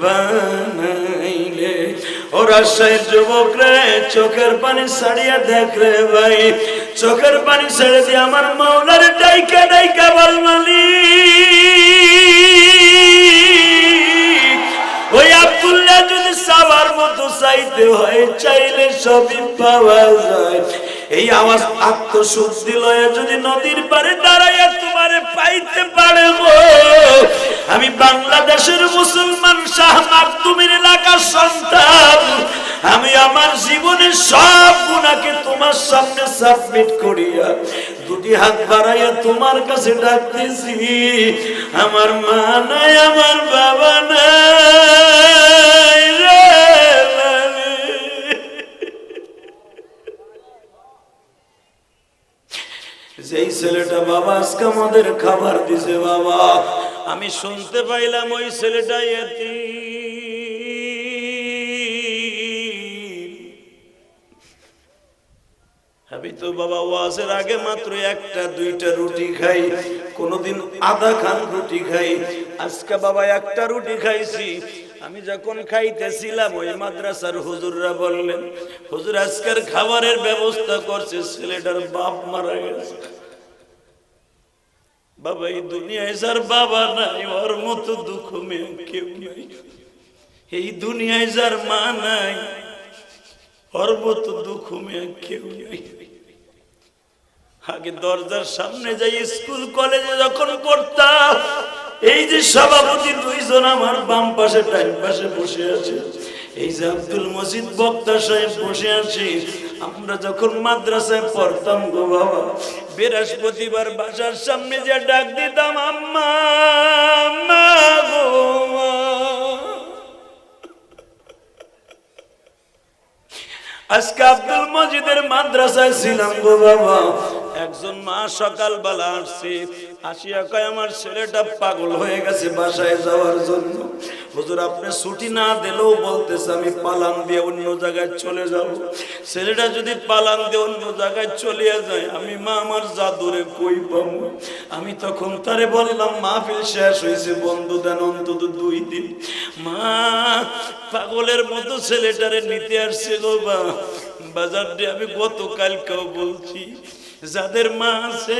বানাইলে ওরা সেই যুবক রে চোখের পানি ছাড়িয়া দেখ রে ভাই, চোখের পানি ছেড়ে দিয়ে আমার মাওলার ডাইকা ডাইকা বল মালিক ওই আব্দুল্লাহ যদি চাওয়ার মতো চাইতে হয় চাইলে সবই পাওয়া যায়। এই আওয়াজ আত্মশুদ্ধি লয়ে যদি নদীর পারে দাঁড়াইয়া তোমারে পাইতে পারে গো, আমি বাংলাদেশের মুসলমান শাহ মাকদুমের এলাকার সন্তান, আমি আমার জীবনের সব গুনাহকে তোমার সামনে সাবমিট করিয়া দুটি হাত বাড়াইয়া তোমার কাছে ডাকতেছি। আমার মা নাই, আমার বাবা নাই রে, যেই ছেলেটা বাবা আজকে আমাদের খাবার দিছে বাবা, আমি শুনতে পাইলাম ওই ছেলেটা এতিম। আমি তো বাবা ওয়াজের আগে মাত্র একটা দুইটা রুটি খাই, কোনদিন আধা খান রুটি খাই, আজকে বাবা একটা রুটি খাইছি। আমি যখন খাইতেছিলাম ওই মাদ্রাসার হুজুররা বললেন, হুজুর আজকের খাবারের ব্যবস্থা করছে, ছেলেটার বাপ মারা গেছে। বাবা এই দুনিয়ায় যার বাবা নাই ওর মতো দুঃখ মেয়ে কেউ নাই, এই দুনিয়ায় যার মা নাই ওর মতো দুঃখ মেয়ে কেউ নাই। আগে দরজার সামনে যাই স্কুল কলেজে যখন পড়তাম, এই যে সভাপতি দুইজন আমার বাম পাশে ডান পাশে বসে আছে, এই যে আব্দুল মজিদ বক্তা সাহেব বসে আছে, আমরা যখন মাদ্রাসায় পড়তাম গো বাবা, বৃহস্পতিবার বাসার সামনে যে ডাক দিতাম আম্মা আম্মা গো মা। আজকে আব্দুল মজিদের মাদ্রাসায় ছিলাম গো বাবা, একজন মা সকালবেলা আসছে, আসিয়া কয় আমার ছেলেটা পাগল হয়ে গেছে বাসায় যাওয়ার জন্য। হুজুর আপনি ছুটি না দিলেও বলতেছে আমি পালান দিয়ে অন্য জায়গায় চলে যাব। ছেলেটা যদি পালান দিয়ে অন্য জায়গায় চলে যায় আমি মা আমার জাদুরে কই পাবো। আমি তখন তারে বললাম মাহফিল শেষ হয়েছে, বন্ধ দেন অন্তত 2 দিন। মা পাগলের মতো ছেলেটারে নিতে আসছে গো বাজার দিয়ে। আমি গতকালকেও বলছি যাদের মা আছে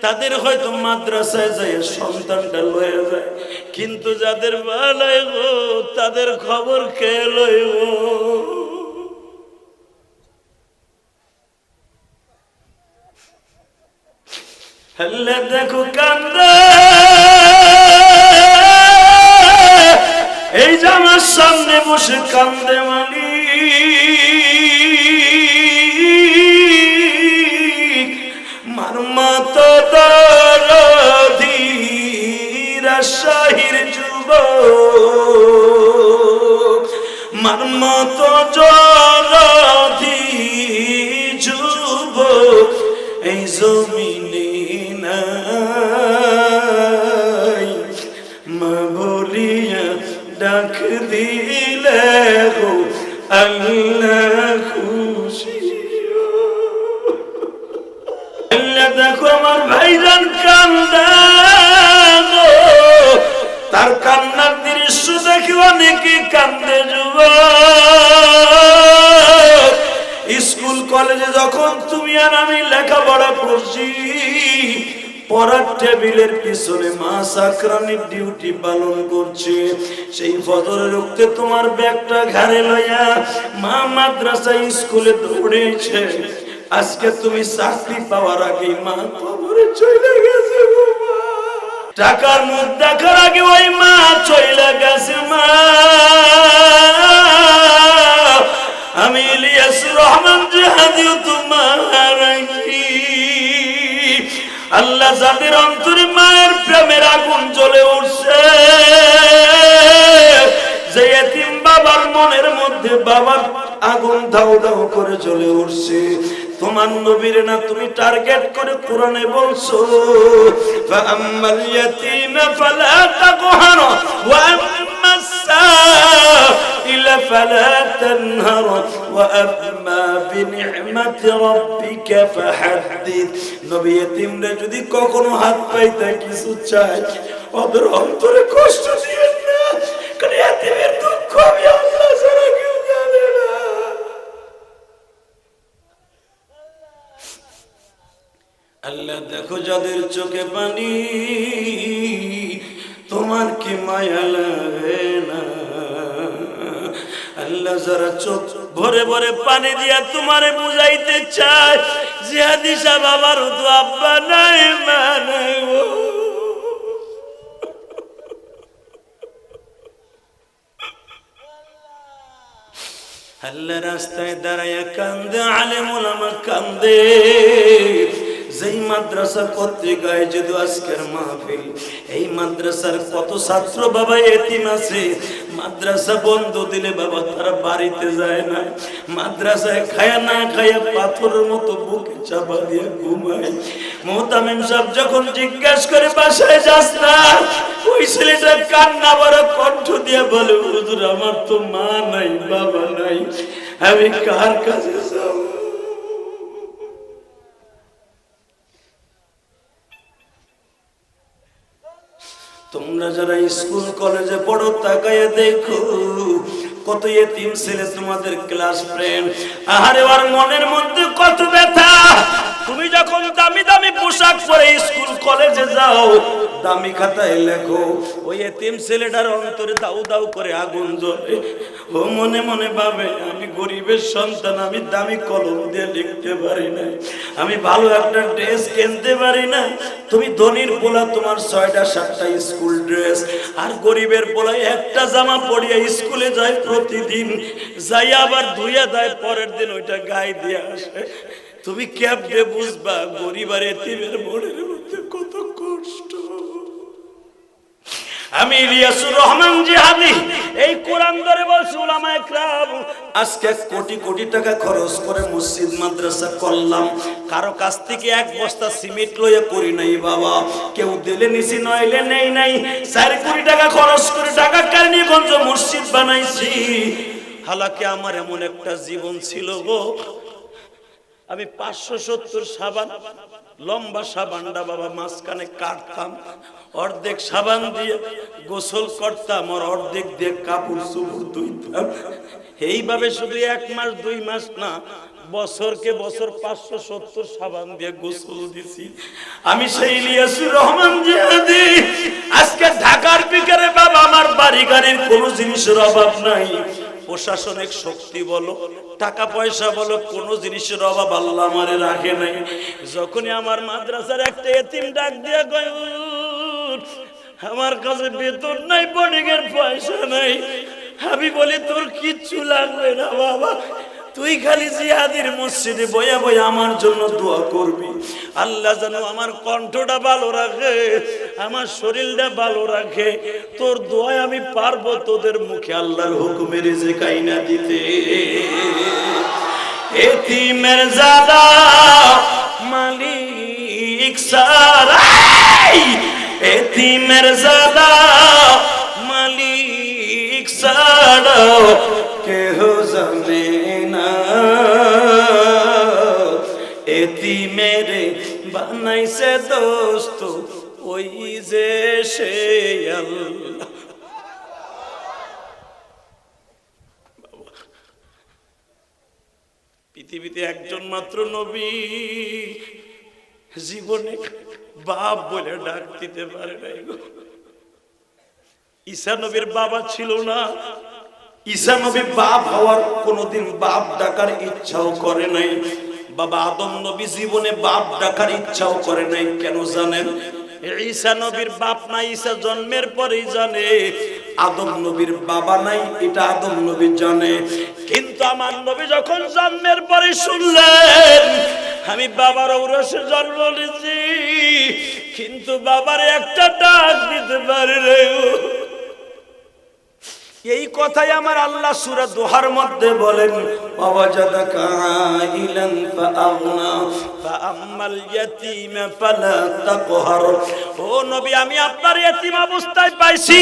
তাদের হয়তো মাদ্রাসায় যায় সন্তানটা লয়ে যায়, কিন্তু যাদের মা নাই গো তাদের খবর কে লইব? হল্লে দেখো কান্দে, এই যে আমার সামনে বসে কান্দে মালি, মারমাত দরদি রাজশাহীর যুবক, মারমাত জরদি যুবক এই জমিনে নাই, মা বলিয়া ডাক দিলে গো আল্লাহ খুশি। দেখো আমার ভাইজান কান্দে গো, তার কান্নার দৃশ্য দেখে অনেকে কান্দে যুবক। স্কুল কলেজে যখন তুমি আর আমি লেখাপড়া করছি, পড়ার টেবিলের পিছনে মা সাকরানির ডিউটি পালন করছে, সেই ফজরের রক্তে তোমার ব্যাগটা ঘাড়ে লইয়া মা মাদ্রাসা স্কুলে দৌড়েছে। আজকে তুমি চাকরি পাওয়ার আগে মা কবরে চলে গেছে, টাকার মুখ দেখার আগে ওই মা চলে গেছে। মা আমি ইলিয়াস রহমান জিহাদিও তোমার আল্লাহ যাদের অন্তরে মায়ের প্রেমের আগুন জ্বলে উঠছে, যে এতিম বাবার মনের মধ্যে বাবার আগুন দাও দাও করে জ্বলে উঠছে, তোমার নবীর না তুমি টার্গেট করে কোরআনে বলছো ফাআম্মাল ইয়াতীমা ফালা তাকহার ওয়া আম্মাস إلا فلا تنهر وأما بنعمة ربك فحدث নবী এতিমরা যদি কখনো হাত পাইতে কিছু চায় ওদের অন্তরে কষ্ট দিবেন না, কারণ এতিমের দুঃখ আমি আল্লাহ ছাড়া কেউ জানে না। আল্লাহ দেখো যাদের চোখে পানি, তোমার কি মায়া লাগে না? আল্লাহ যারা চোখ ভরে ভরে পানি দিয়া তোমারে বুঝাইতে চায় জিহাদি সাহেব আমার তো আব্বা নাই মা নাই, আল্লাহ রাস্তায় দাঁড়াইয়া কান্দে, আলেম ওলামা কান্দে। যেই মাদ্রাসা কর্তৃক আয়োজিত আজকের মাহফিল, এই মাদ্রাসার কত ছাত্র বাবা এতিম আছে, মাদ্রাসা বন্ধ দিলে বাবা তারা বাড়িতে যায় না, মাদ্রাসায় খায়া না খায়া পাথরের মতো বুকে চাপা দিয়ে ঘুমায়। মোহতামিম সাহেব যখন জিজ্ঞাসা করে বাসায় যাস না, ওই ছেলেটা কান্না বড় কণ্ঠ দিয়ে বলে, হুজুর আমার তো মা নাই বাবা নাই, আমি কার কাছে যাব? তোমরা যারা স্কুল কলেজে পড়ো তাকায় দেখো কত এতিম ছেলে তোমাদের ক্লাস ফ্রেন্ড, আরে ওর মনের মধ্যে কত ব্যথা। তুমি যখন দামি দামি পোশাক পরে স্কুল কলেজে যাও, দামি খাতায় লেখো, ওই এতিম ছেলেটার অন্তরে দাউ দাউ করে আগুন জ্বলে। ও মনে মনে ভাবে আমি গরিবের সন্তান, আমি দামি কলম দিয়ে লিখতে পারি না, আমি ভালো একটা ড্রেস কিনতে পারি না। তুমি ধনীর পোলা তোমার 6টা 7টা স্কুল ড্রেস, আর গরিবের পোলা একটা জামা পরিয়ে স্কুলে যায় প্রতিদিন, যাই আবার ধুইয়া দেয় পরের দিন ওইটা গায়ে দিয়ে আসে। তুমি কেমনে বুঝবা গরিব আর এতিমের মনের মধ্যে কত কষ্ট? আমি ইলিয়াসুর রহমান জিহাদি এই কোরআন ধরে বলছি, উলামায়ে কেরাম আজকে কোটি কোটি টাকা খরচ করে মসজিদ মাদ্রাসা করলাম, কারো কাছ থেকে এক বস্তা সিমেন্ট লইয়া করি নাই বাবা, কেউ দিলে নিছি নইলে নেই নাই। 4 কোটি টাকা খরচ করে ঢাকা কারণীগঞ্জ মসজিদ বানাইছি। হালাকি আমার এমন একটা জীবন ছিল গো, আমি 570 সাবান, লম্বা সাবানটা বাবা মাঝখানে কাটতাম, অর্ধেক সাবান দিয়ে গোসল করতাম, আর অর্ধেক দিয়ে কাপড় চোপড় ধুইতাম। এইভাবে শুধু 1 মাস 2 মাস না, বছরকে বছর 570 সাবান দিয়ে গোসল দিছি। আমি সেই ইলিয়াসুর রহমান জিহাদি। আজকে ঢাকার বিকারে বাবা আমার বাড়ি গাড়ির কোনো জিনিসের অভাব নাই, প্রশাসনিক শক্তি বলো, টাকা পয়সা বলো, কোনো জিনিসের অভাব আল্লাহ আমারে রাখে নাই। যখনই আমার মাদ্রাসার একটা এতিম ডাক দিয়ে কয়, আমার কাছে বেতন নাই, বোর্ডিংয়ের পয়সা নাই, আমি বলি তোর কিচ্ছু লাগবে না বাবা, তুই খালি জিহাদির মসজিদে বয়া বয়া আমার জন্য দোয়া করবি। আল্লাহ যেন আমার কণ্ঠটা ভালো রাখে, আমার শরীরটা ভালো রাখে, তোর দোয়ায় আমি পারবো তোদের মুখে আল্লাহর হুকুমে রিজিক আইনা দিতে। এতিমের জাদা মালিক সারা, এতিমের জাদা মালিক সারা কেহ জানে না, এতিমের বানাইছে দোস্ত ওই যে সে আল্লাহ। পৃথিবীতে একজন মাত্র নবী জীবনে বাপ বলে ডাক দিতে পারে নাই গো। ঈসা নবীর বাবা ছিল না, ঈসা নবী বাপ হওয়ার কোনোদিন বাপ ডাকার ইচ্ছাও করে নাই। বাবা আদম নবী জীবনে বাপ ডাকার ইচ্ছাও করে নাই। কেন জানেন? ঈসা নবীর বাপ নাই, ঈসা জন্মের পরেই জানে আদম নবীর বাবা নাই, এটা আদম নবী জানে। কিন্তু আমার নবী যখন জন্মের পরে শুনলেন আমি বাবার ঔরসে জন্ম নিয়েছি, কিন্তু বাবার একটা ডাক দিতে পারি নাই। এই কথাই আমার আল্লাহ সূরা দোহার মধ্যে বলেন, ওয়াজাদাকা আইলান ফাআগনা ফাআম্মাল ইয়াতীমা ফালা তাকহার। ও নবী, আমি আপনার এতিম অবস্থায় পাইছি,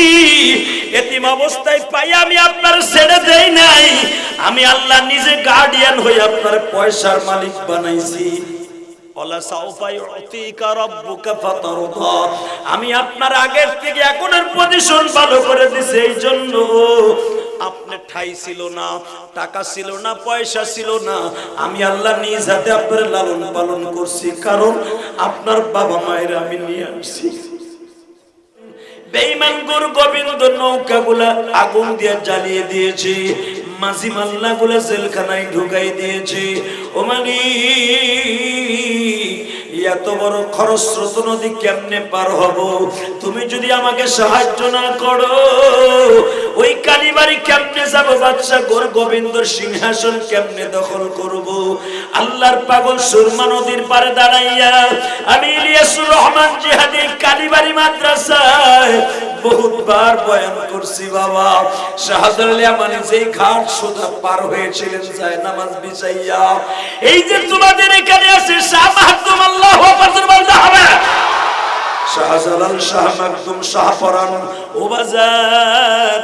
এতিম অবস্থায় পাই আমি আপনার ছেড়ে দেই নাই, আমি আল্লাহ নিজে গার্ডিয়ান হয়ে আপনার পয়সার মালিক বানাইছি। আমি আপনার আগের থেকে এখনের পজিশন ভালো করে দিছি, এই জন্য আপনার ঠাই ছিল না, টাকা ছিল না, পয়সা ছিল না, আমি আল্লাহ নিজ হাতে আপনার লালন পালন করছি, কারণ আপনার বাবা মায়ের আমি নিয়ে আসছি। বেঈমান গুরু গোবিন্দ নৌকাগুলা আগুন দিয়ে জ্বালিয়ে দিয়েছে, মাঝি মাল্লা গুলা জেলখানায় ঢুকাই দিয়েছে। ও এত বড় খরস্রোত নদী কেমনে পার হব? তুমি যদি আমাকে সাহায্য না করো, ওই কালীবাড়ি কেমনে যাব? বাদশা গোর গোবিন্দর সিংহাসন কেমনে দখল করব? আল্লাহর পাগল সুরমা নদীর পারে দাঁড়াইয়া আমি ইলিয়াসুর রহমান জিহাদি কালীবাড়ি মাদ্রাসায় বহুতবার বয়ান করছি। বাবা শাহজালাল ইয়ামানি যেই ঘাট সোজা পার হয়েছিলেন যায় নামাজ বিছাইয়া, এই যে তোমাদের এখানে আছে শাহ মাহদুম, আল্লাহু আকবার বলতে হবে, শাহজালাল শাহ মাকদুম শাহ পরান। ও বাজার,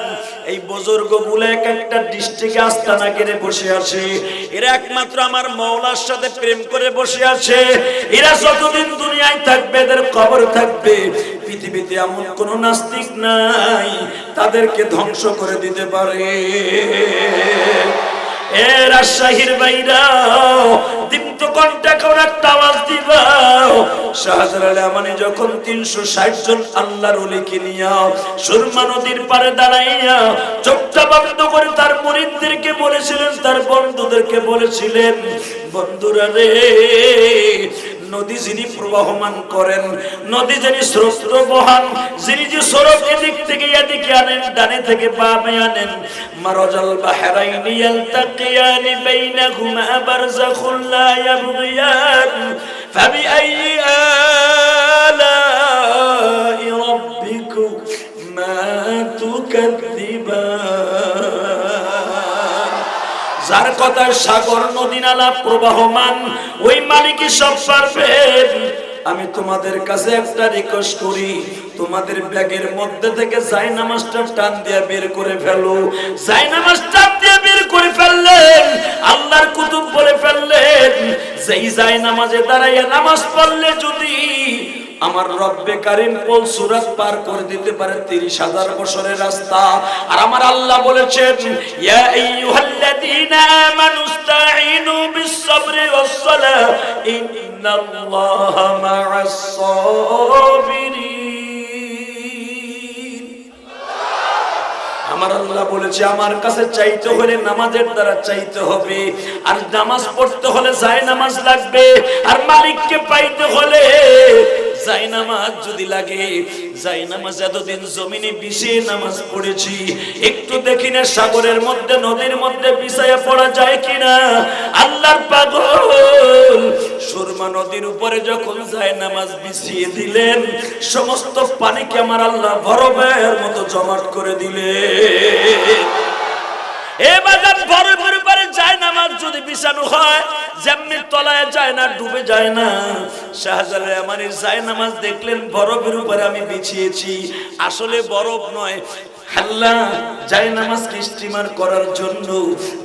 এই বুজুর্গ গুলো এক একটা ডিস্ট্রিক্টে আস্তানা কেড়ে বসে আছে, এরা একমাত্র আমার মাওলার সাথে প্রেম করে বসে আছে। এরা যতদিন দুনিয়ায় থাকবে এদের কবর থাকবে। পৃথিবীতে এমন কোন নাস্তিক নাই তাদেরকে ধ্বংস করে দিতে পারে। এ রাজশাহীর বাইরা দীপ্ত কণ্ঠে কোন একটা আওয়াজ দিবা। শাহজালাল ইয়ামানি যখন 360 জন আল্লাহর ওলিকে নিয়া সুরমা নদীর পারে দাঁড়াইয়া চোখটা বন্ধ করে তার মুরিদদেরকে বলেছিলেন, তার বন্ধুদেরকে বলেছিলেন, বন্ধুরা রে, নদী যিনি প্রবাহমান করেন, নদী যিনি স্রোত বহান, যিনি যে স্রোত এদিক থেকে এদিকে আনেন, ডানে থেকে বামে আনেন, মারাজাল বাহরাইনি ইয়ালতাকিয়ানি বাইনাহুমা বারযাখুন লা ইয়াবগিয়ান ফাবিআইয়ি আলাই রাব্বিকুমা তুকাযযিবান। যার কথায় সাগর নদী নালা প্রবাহমান, ওই মালিকই সব পারবেন। আমি তোমাদের কাছে একটা রিকোয়েস্ট করি, তোমাদের ব্যাগের মধ্যে থেকে জায়নামাজটা টান দিয়ে বের করে ফেলো। জায়নামাজ টান দিয়ে বের করে ফেললেন, আল্লাহর কুতুব বলে ফেললেন, যেই জায়নামাজে দাঁড়াইয়া নামাজ পড়লে যদি আমার রব্বে কারীম কোল সূরাত পার করে দিতে পারে 30,000 বছরের রাস্তা। আর আমার আল্লাহ বলেছেন, ইয়া আইয়ুহাল্লাযীনা আমানুস্তাঈনু বিস-সাবরি ওয়াস-সালাহ ইন্নাল্লাহা মা'আস-সাবিরিন। আমার আল্লাহ বলেছে, আমার কাছে চাইতে হলে নামাজের দ্বারা চাইতে হবে, আর নামাজ পড়তে হলে জায়নামাজ লাগবে, আর মালিককে পাইতে হলে জায়নামাজ যদি লাগে। জায়নামাজ এতদিন জমিনে বিছিয়ে নামাজ পড়েছি, একটু দেখি না সাগরের মধ্যে নদীর মধ্যে বিছায়া পড়া যায় কিনা। আল্লাহর পাগল সুরমা নদীর উপরে যখন জায়নামাজ বিছিয়ে দিলেন, সমস্ত পানিকে আমার আল্লাহ বরফের মতো জমাট করে দিলেন। এবার বরফের উপরে জায়নামাজ যদি বিছানো হয়, যেমনি তলায় যায় না, ডুবে যায় না। শাহজালাল ইয়ামানির জায়নামাজ দেখলেন বরফের উপরে আমি বিছিয়েছি, আসলে বরফ নয়। আল্লাহ জায়নামাজকে স্টিমার করার জন্য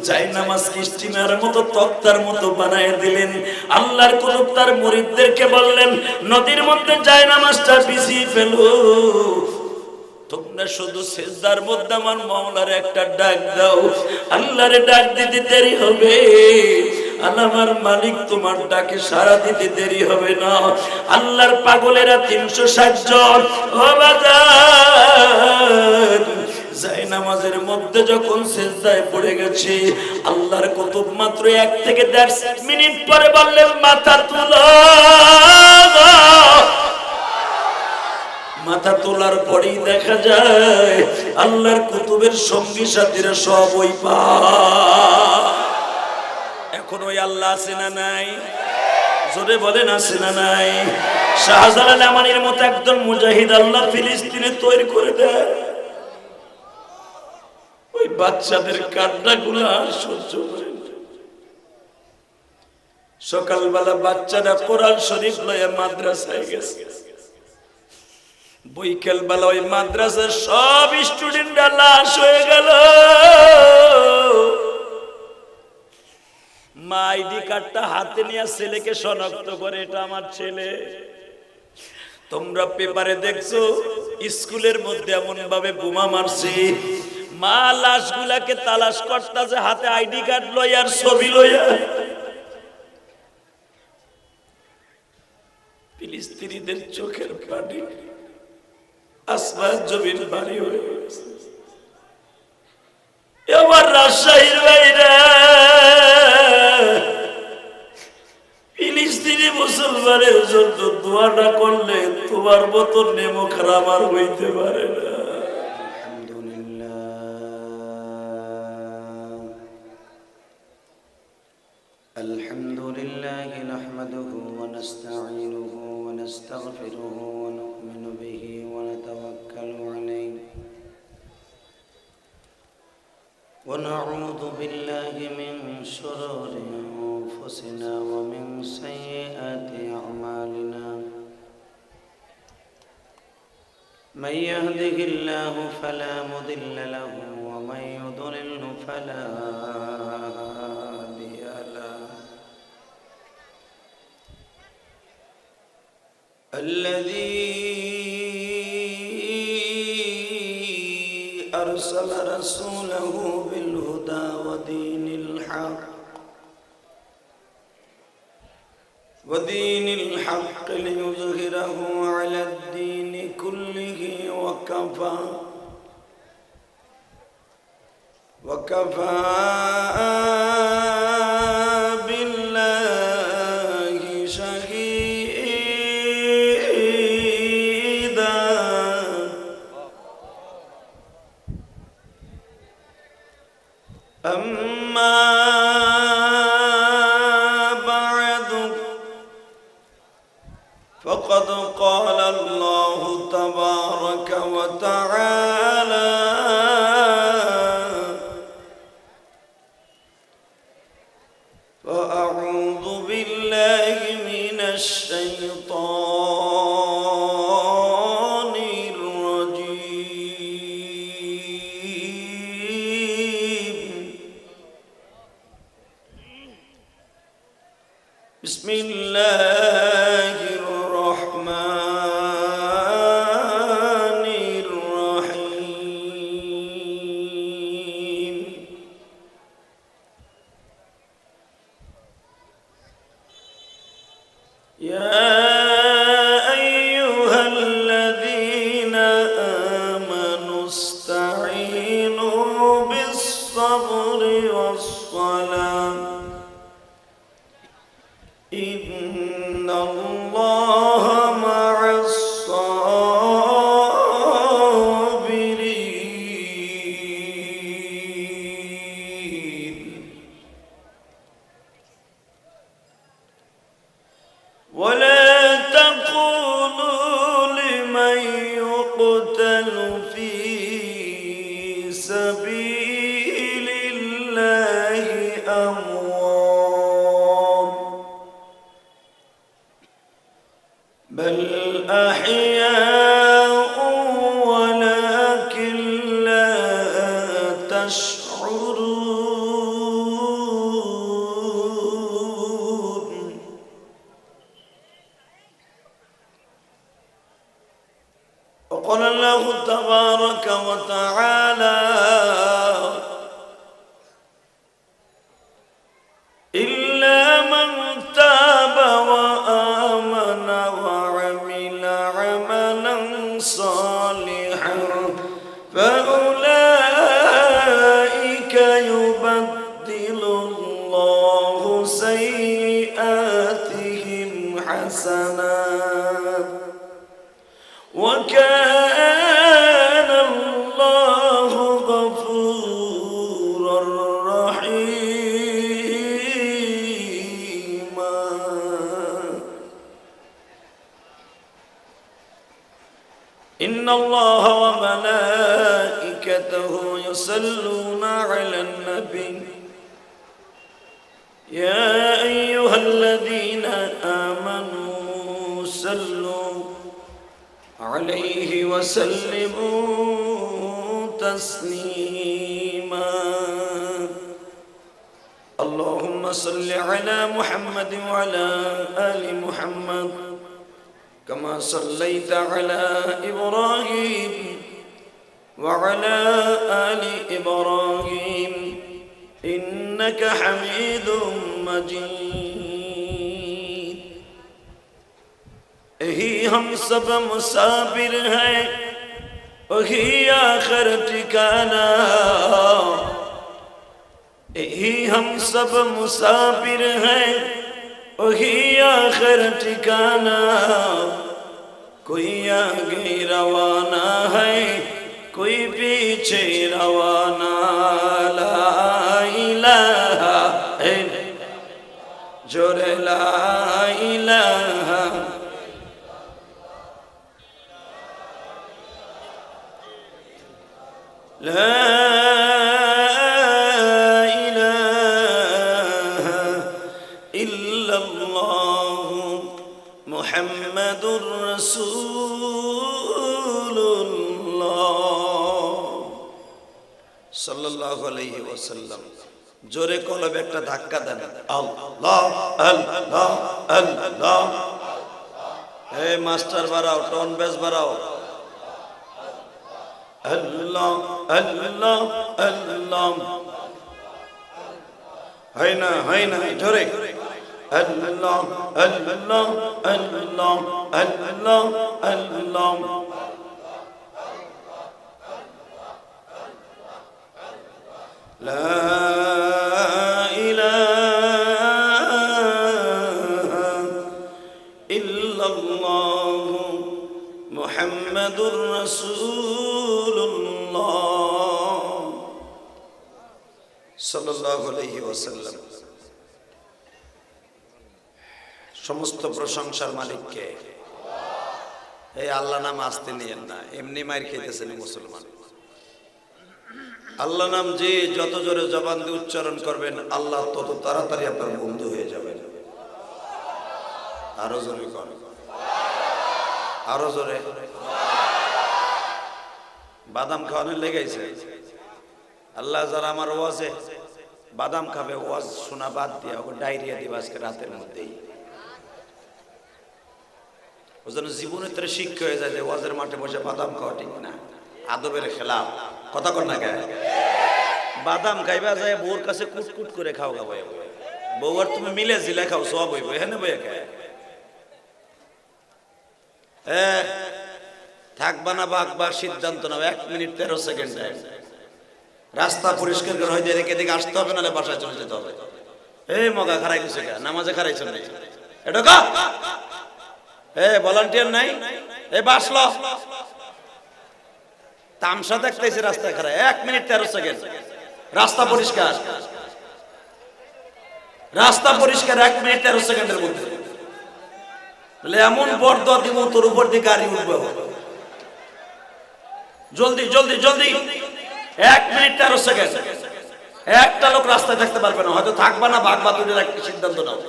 জায়নামাজকে স্টিমার মতো তক্তার মতো বানায় দিলেন। আল্লাহর কুতুব তার মুরিদদেরকে বললেন, নদীর মধ্যে জায়নামাজটা বিছিয়ে ফেলো, তোমরা শুধু সিজদার মধ্যে আমার মাওলার একটা ডাক দাও। আল্লাহরে ডাক দিতে দেরি হবে, আমার মালিক তোমার ডাকে সাড়া দিতে দেরি হবে না। আল্লাহর পাগলেরা 360 জন ও বাজার জায়নামাজের মধ্যে যখন সিজদায় পড়ে গেছে, আল্লাহর কুতুব মাত্র 1 থেকে 1.5 মিনিট পরে বললেন, মাথা তুলো। মাথা তোলার পরেই দেখা যায় আল্লাহর কুতুবের সঙ্গী সাথীরা সব ওই পা। এখন ওই আল্লাহ আছে না নাই? জোরে বলেন আছে না নাই? শাহজালাল ইয়ামানির মতো একজন মুজাহিদ আল্লাহ ফিলিস্তিনে তৈরি করে দেয়। বাচ্চাদের কান্নাগুলো আর সহ্য করে না। সকালবেলা বাচ্চারা কোরআন শরীফ লয়ে মাদ্রাসায় গেছে, বৈকাল বেলা ওই মাদ্রাসার সব স্টুডেন্টরা লাশ হয়ে গেল। মা আইডি কার্ডটা হাতে নিয়ে ছেলেকে শনাক্ত করে, এটা আমার ছেলে। তোমরা পেপারে দেখছো স্কুলের মধ্যে এমন ভাবে বোমা মারছে, মা লাশগুলাকে তালাশ করতেছে হাতে আইডি কার্ড লইয়া আর ছবি লইয়া। ফিলিস্তিনিদের চোখের পানি আসমান জমিন বাড়ি হয়ে গেছে। আমার রাজশাহীর বাইরে ফিলিস্তিনি মুসলমানের জন্য দোয়া না করলে তোমার মতো নেমো খারাপ আর হইতে পারে না। আলহামদুলিল্লাহ নাহমাদুহু ওয়া নাস্তাঈনুহু ওয়া নাস্তাগফিরুহু ওয়া নু'মিনু বিহি ওয়া নাতাওয়াক্কালু আলাইহি ওয়া নাউযু বিল্লাহি মিন শুরুরি আনফুসিনা ওয়া মিন সাইয়্যাতি আ'মালিনা। মান ইয়াহদিহিল্লাহু ফালা মুদিল্লা লাহু ওয়া মান ইউদ্লিলহু ফালা হাদিয়া লাহু। الذي أرسل رسوله بالهدى ودين الحق ليظهره على الدين كله وكفى بالله شهيدا. أما بعد فقد قال الله تبارك وتعالى: فأعوذ بالله من الشيطان الرجيم. بسم الله الرحمن الرحيم. يا أيها الذين آمنوا استعينوا بالصبر والصلاة إن الله مع الصابرين. ولا تقولوا لمن يقتل في سبيل الله أموات، بل أحياء ولكن لا تشعرون. وقال الله تبارك وتعالى: إلا من تاب وآمن وعمل عملا صالحا فأولئك يبدل الله سيئاتهم حسنات وكان الله غفورا رحيما. إن الله وملائكته يصلون على النبي يا أيها الذين آمنوا صلوا عليه وسلموا تسليما اللهم صل على محمد وعلى آل محمد كما صليت على إبراهيم وعلى آل إبراهيم إنك حميد مجيد यही हम सब मुसाफिर हैं वही आखिर ठिकाना यही हम सब मुसाफिर हैं वही आखिर ठिकाना कोई आगे रवाना है कोई पीछे रवाना ला इलाहा जोरे ला इलाहा لا إله إلا الله محمد رسول الله صلى الله عليه وسلم জোরে কলবে একটা ধাক্কা দেন আল্লাহ আল্লাহ আল্লাহ হে মাস্টার বাড়াও টন বেস বাড়াও Allah Allah Allah hai na jore Allah Allah Allah Allah Allah La ilaha illallah Muhammadur Rasulullah sallallahu alayhi wasallam সমস্ত প্রশংসার মালিক কে এই আল্লাহ নাম আসতে নিয়েন না এমনি মার খেতেছেন মুসলমান আল্লাহ নাম যে যত জোরে জবান দিয়ে উচ্চারণ করবেন আল্লাহ তত তাড়াতাড়ি আপনার বন্ধু হয়ে যাবেন আরো জোরে করেন আরো জোরে বাদাম খাওয়ানোর লেগেছে আল্লাহ যারা আমার ওয়াজে বাদাম খাবে ওয়াজ শোনা বাদ দিয়ে ওকে ডায়রিয়া দিবে আজকে রাতের মধ্যেই ও যেন জীবনের তরে শিক্ষা হয়ে যায় যে ওয়াজের মাঠে বসে বাদাম খাওয়া ঠিক না আদবের খেলাফ কথা কর না কেন বাদাম খাইবা যায় বউর কাছে কুটকুট করে খাও খাবো বউ আর তুমি মিলে জিলে খাও সব হইব এখানে বইয়া খায় থাকবা না বাঘবা সিদ্ধান্ত নাও 1 মিনিট 13 সেকেন্ড রাস্তা পরিষ্কার করে হয়তো এদিকে এদিকে আসতে হবে নাহলে বাসায় চলে যেতে হবে এই মগা খারাই গেছে নামাজে খারাইছ নাই এটা কা ভলান্টিয়ার নাই বাসলো তামসা দেখতেছি রাস্তায় খারাই 1 মিনিট 13 সেকেন্ড রাস্তা পরিষ্কার 1 মিনিট 13 সেকেন্ডের মধ্যে এমন বরদোয়া দিব তোর উপর দিয়ে গাড়ি উঠবে জলদি জলদি জলদি 1 মিনিট 13 সেকেন্ড একটা লোক রাস্তায় থাকতে পারবে না হয়তো থাকবা না ভাগবা তুই একটা সিদ্ধান্ত নাও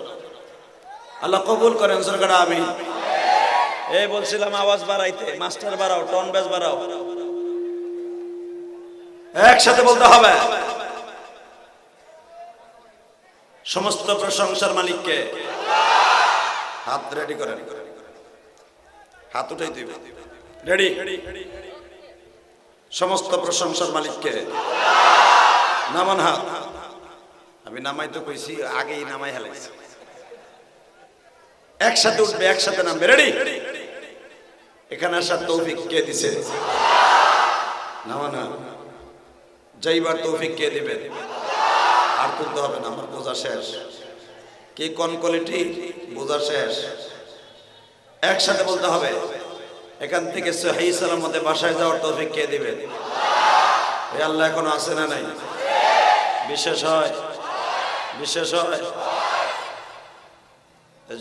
আল্লাহ কবুল করেন সরকার আমিন এই বলছিলাম আওয়াজ বাড়াইতে মাস্টার বাড়াও টন বেস বাড়াও একসাথে বলতে হবে সমস্ত প্রশংসার মালিককে হাত রেডি করেন হাত উঠাই দিবে রেডি সমস্ত প্রশংসার মালিককে নামান হাত আমি নামাই তো কইছি আগেই নামাই হেলাইছি একসাথে উঠবে একসাথে নামবে রেডি এখানে আসার তৌফিক কে দিছে নামানা যাইবার তৌফিক কে দিবে আর তুলতে হবে না আমার বোঝা শেষ কি কোন কোয়ালিটি বোঝা শেষ একসাথে বলতে হবে এখান থেকে সহিহ সালামতে বাসায় যাওয়ার তৌফিক কে দিবে এই আল্লাহ এখনো আছে না নাই বিশ্বাস হয়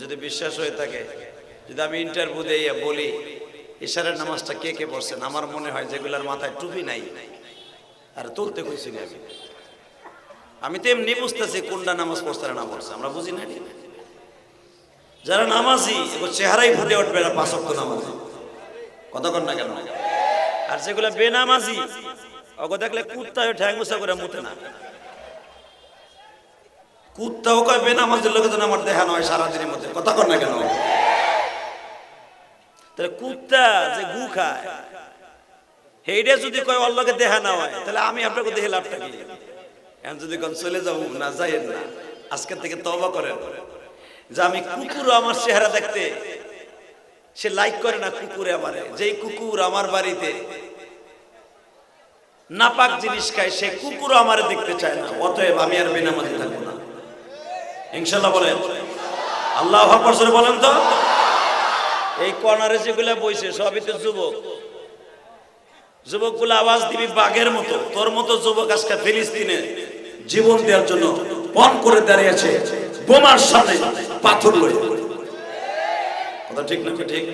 যদি বিশ্বাস হয়ে থাকে যদি আমি ইন্টারভিউ দিয়ে বলি ইশারের নামাজটা কে কে পড়ছেন আমার মনে হয় যেগুলার মাথায় টুপি নাই আর তুলতে কইছিনি আমি তো এমনি বুঝতেছি কোনটা নামাজ পড়ছে না পড়ছে, আমরা বুঝি না। যারা নামাজি এগুলো চেহারাই ফুটে উঠবে না 5 ওয়াক্ত নামাজি, কতক্ষণ না কেন। আর যেগুলো বেনামাজি ওগো দেখলে কুত্তায় ঠ্যাং মুছা করে মুতে না। কুত্তাও কয় বেনামাজির লোকে তো আমার দেখা নয় সারাদিনের মধ্যে, কতক্ষণ না কেন। তাহলে কুত্তা যে গু খায় সেইটা যদি কয় অল্লাহকে দেখা না হয়, তাহলে আমি আপনাকে দেখে লাভটা কি। এখন যদি কোন চলে যাবো না, যাইয়েন না, আজকের থেকে তওবা করেন যে আমি কুকুর আমার চেহারা দেখতে সে লাইক করে না কুকুরে আমারে। যেই কুকুর আমার বাড়িতে নাপাক জিনিস খায় সে কুকুর আমারে দেখতে চায় না, অতএব আমি আর বেনামাজি থাকবো না। ইনশাআল্লাহ বলেন, আল্লাহু আকবার জোরে বলেন তো। এই কর্নারে যেগুলা বইছে সবই তো যুবক, যুবকগুলো আওয়াজ দিবি বাঘের মতো। তোর মতো যুবক আজকে ফিলিস্তিনে জীবন দেওয়ার জন্য পণ করে দাঁড়িয়েছে বোমার সামনে পাথর লয়ে। কথা ঠিক না ঠিক?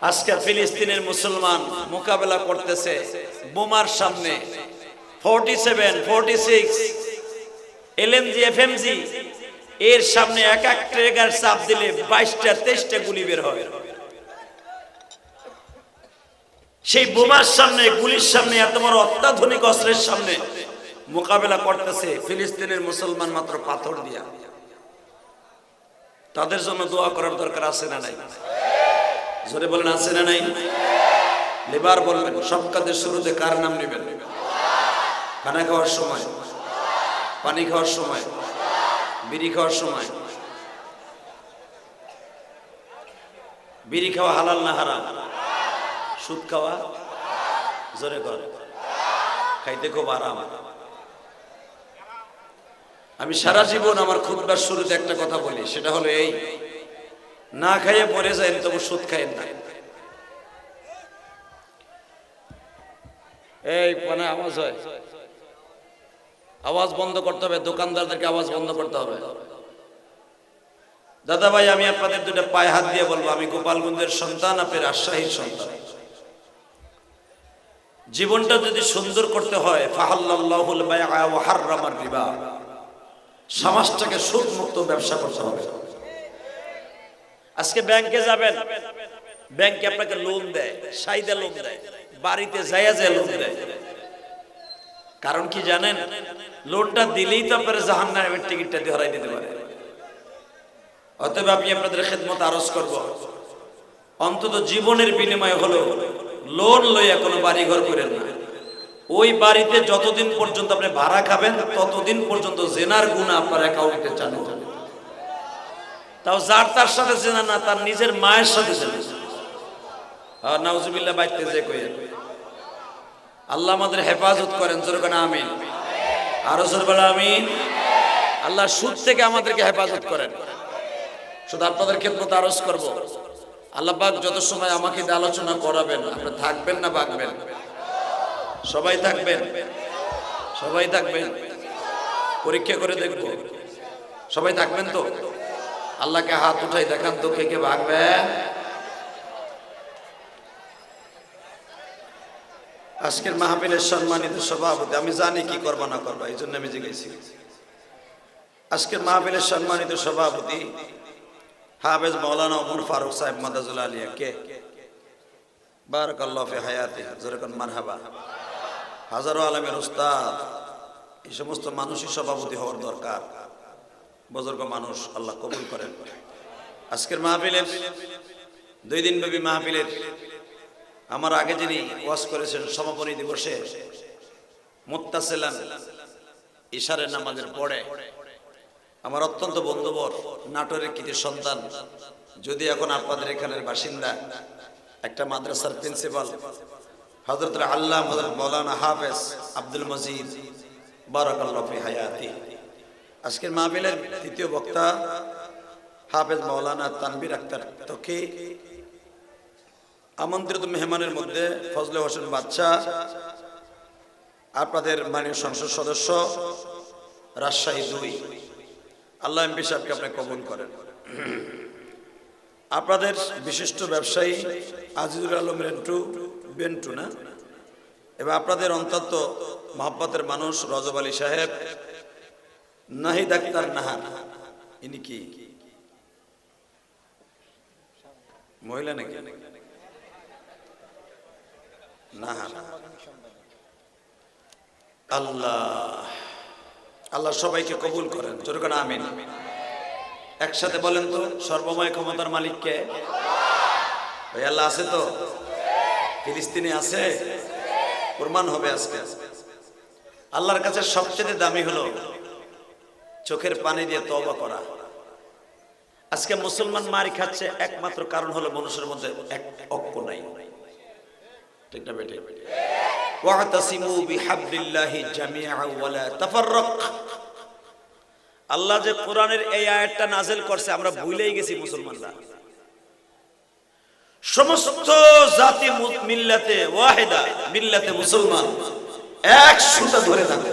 আজকে ফিলিস্তিনের মুসলমান মোকাবেলা করতেছে বোমার সামনে 47, 46 এলএমজি এফএমজি এর সামনে এক এক ট্রিগার চাপ দিলে 22টা 23টা গুলি বের হয়। সেই বোমার সামনে, গুলির সামনে, এত বড় অত্যাধুনিক অস্ত্রের সামনে মোকাবেলা করতেছে ফিলিস্তিনের মুসলমান মাত্র পাথর দিয়া। তাদের জন্য দোয়া করার দরকার আছে না নাই? জোরে বলেন আছে না নাই? লেবার বলবেন সব কাজের শুরুতে কার নাম নেবেন? খানা খাওয়ার সময়, পানি খাওয়ার সময়, বিড়ি খাওয়ার সময়। বিড়ি খাওয়া হালাল না হারাম? সুদ খাওয়া জোরে কর, খাইতে খুব আরাম। আমি সারা জীবন আমার খুতবার শুরুতে একটা কথা বলি, সেটা হলো এই, না খাইয়ে পরে যায় তবু সুদ খাইয়েন না। এই মানে আওয়াজ হয়, আওয়াজ বন্ধ করতে হবে, দোকানদারদেরকে আওয়াজ বন্ধ করতে হবে। দাদা ভাই, আমি আপনাদের দুটো পায়ে হাত দিয়ে বলবো, আমি গোপালগঞ্জের সন্তান, আপনি রাজশাহীর সন্তান। জীবনটা যদি সুন্দর করতে হয়, ফাহাল্লাল্লাহুল বাইআ ওয়া হাররামার রিবা, সমাজটাকে সুদ মুক্ত ব্যবসা করতে হবে। আজকে ব্যাংকে যাবেন, ব্যাংকে আপনাকে লোন দেয়, সাইদা লোন দেয়, বাড়িতে যাইয়া যায় লোন দেয়। কারণ কি জানেন? লোনটা দিলেই তো আপনারা জাহান্নামের টিকিটটা দিয়ে হারাই দিতে পারে। অতএব আমি আপনাদের খেদমত আরজ করব, অন্তত জীবনের বিনিময় হলো লোন লইয়া কোনো বাড়ি ঘর করেন না। ওই বাড়িতে যতদিন পর্যন্ত আপনি ভাড়া খাবেন ততদিন পর্যন্ত জেনার গুনাহ আপনার অ্যাকাউন্টে চালু হবে। তাও যার তার সাথে জেনা না, তার নিজের মায়ের সাথে জেনা। আর নাউজুবিল্লাহ বাইতে যে কইেন। আল্লাহ আমাদের হেফাজত করেন, জোরে কোন আমিন। আরো জোরে বলেন আমিন। আল্লাহ সুদ থেকে আমাদেরকে হেফাজত করেন। শুধু আপনাদের খেদমত আরজ করব, আল্লাহ পাক যত সময় আমাকে দিয়ে আলোচনা করাবেন, আপনি থাকবেন না ভাগবেন? সবাই থাকবেন, সবাই থাকবেন। পরীক্ষা করে দেখব সবাই থাকবেন তো? আল্লাহকে হাত উঠাই দেখান তো কে কে ভাগবেন। আজকের মাহফিলের সম্মানিত সভাপতি, আমি জানি কি করবা না করবা, এই জন্য আমি জিজ্ঞেসি। আজকের মাহফিলের সম্মানিত সভাপতি হাফেজ মাওলানা ওমর ফারুক সাহেব মাদাজুল আলিয়া কে? বারাকাল্লাহু ফি হায়াতি, যেরকম মারহাবা। হাজারো আলেমের উস্তাদ, এই সমস্ত মানুষই সভাপতি হওয়ার দরকার। বুজুর্গ মানুষ, আল্লাহ কবুল করেন। আজকের মাহফিলের 2 দিন ব্যাপী মাহফিলের আমার আগে যিনি ওয়াজ করেছেন সমাপনী দিবসে মুত্তাসিলান ইশারের নামাজের পরে আমার অত্যন্ত বন্ধুবর, নাটোরের কৃতি সন্তান, যদি এখন আপনাদের এখানের বাসিন্দা, একটা মাদ্রাসার প্রিন্সিপাল হযরত আল্লাহ হযরত মাওলানা হাফেজ আব্দুল মজিদ বারাকাল্লাহু ফি হায়াতি। আজকের মাহফিলের তৃতীয় বক্তা হাফেজ মাওলানা তানভীর আক্তার তকি। আমন্ত্রিত মেহমানের মধ্যে ফজলে হোসেন বাদশা, আপনাদের মাননীয় সংসদ সদস্য রাজশাহী 2, আল্লাহ এমপি সাহেবকে আপনি কবুল করেন। আপনাদের বিশিষ্ট ব্যবসায়ী আজিজুল আলম বেন্টু না, এবার আপনাদের অন্তত মহব্বতের মানুষ রজব আলী সাহেব, নাহিদ আক্তার নাহার, ইনি কি মহিলা নাকি? নাহার। আল্লাহ আল্লাহ সবাইকে কবুল করেন, জোরে করে আমিন। একসাথে বলেন তো, সর্বময় ক্ষমতার মালিক কে? ভাই আল্লাহ আছে তো? ফিলিস্তিনে আছে? প্রমাণ হবে আজকে। আল্লাহর কাছে সবচেয়ে দামি হলো চোখের পানি দিয়ে তওবা করা। আজকে মুসলমান মারি খাচ্ছে একমাত্র কারণ হলো মানুষের মধ্যে এক ঐক্য নাই, ঠিক না বেটে? ওয়াতাসিমু বিহাবলিল্লাহি জামিআ ওয়া লা তাফাররাক। আল্লাহ যে কোরআনের এই আয়াতটা নাযিল করছে আমরা ভুলেই গেছি মুসলমানরা। সমস্ত জাতি মিল্লাতে ওয়াহিদা, মিল্লাতে মুসলমান, এক সুতা ধরে থাকো,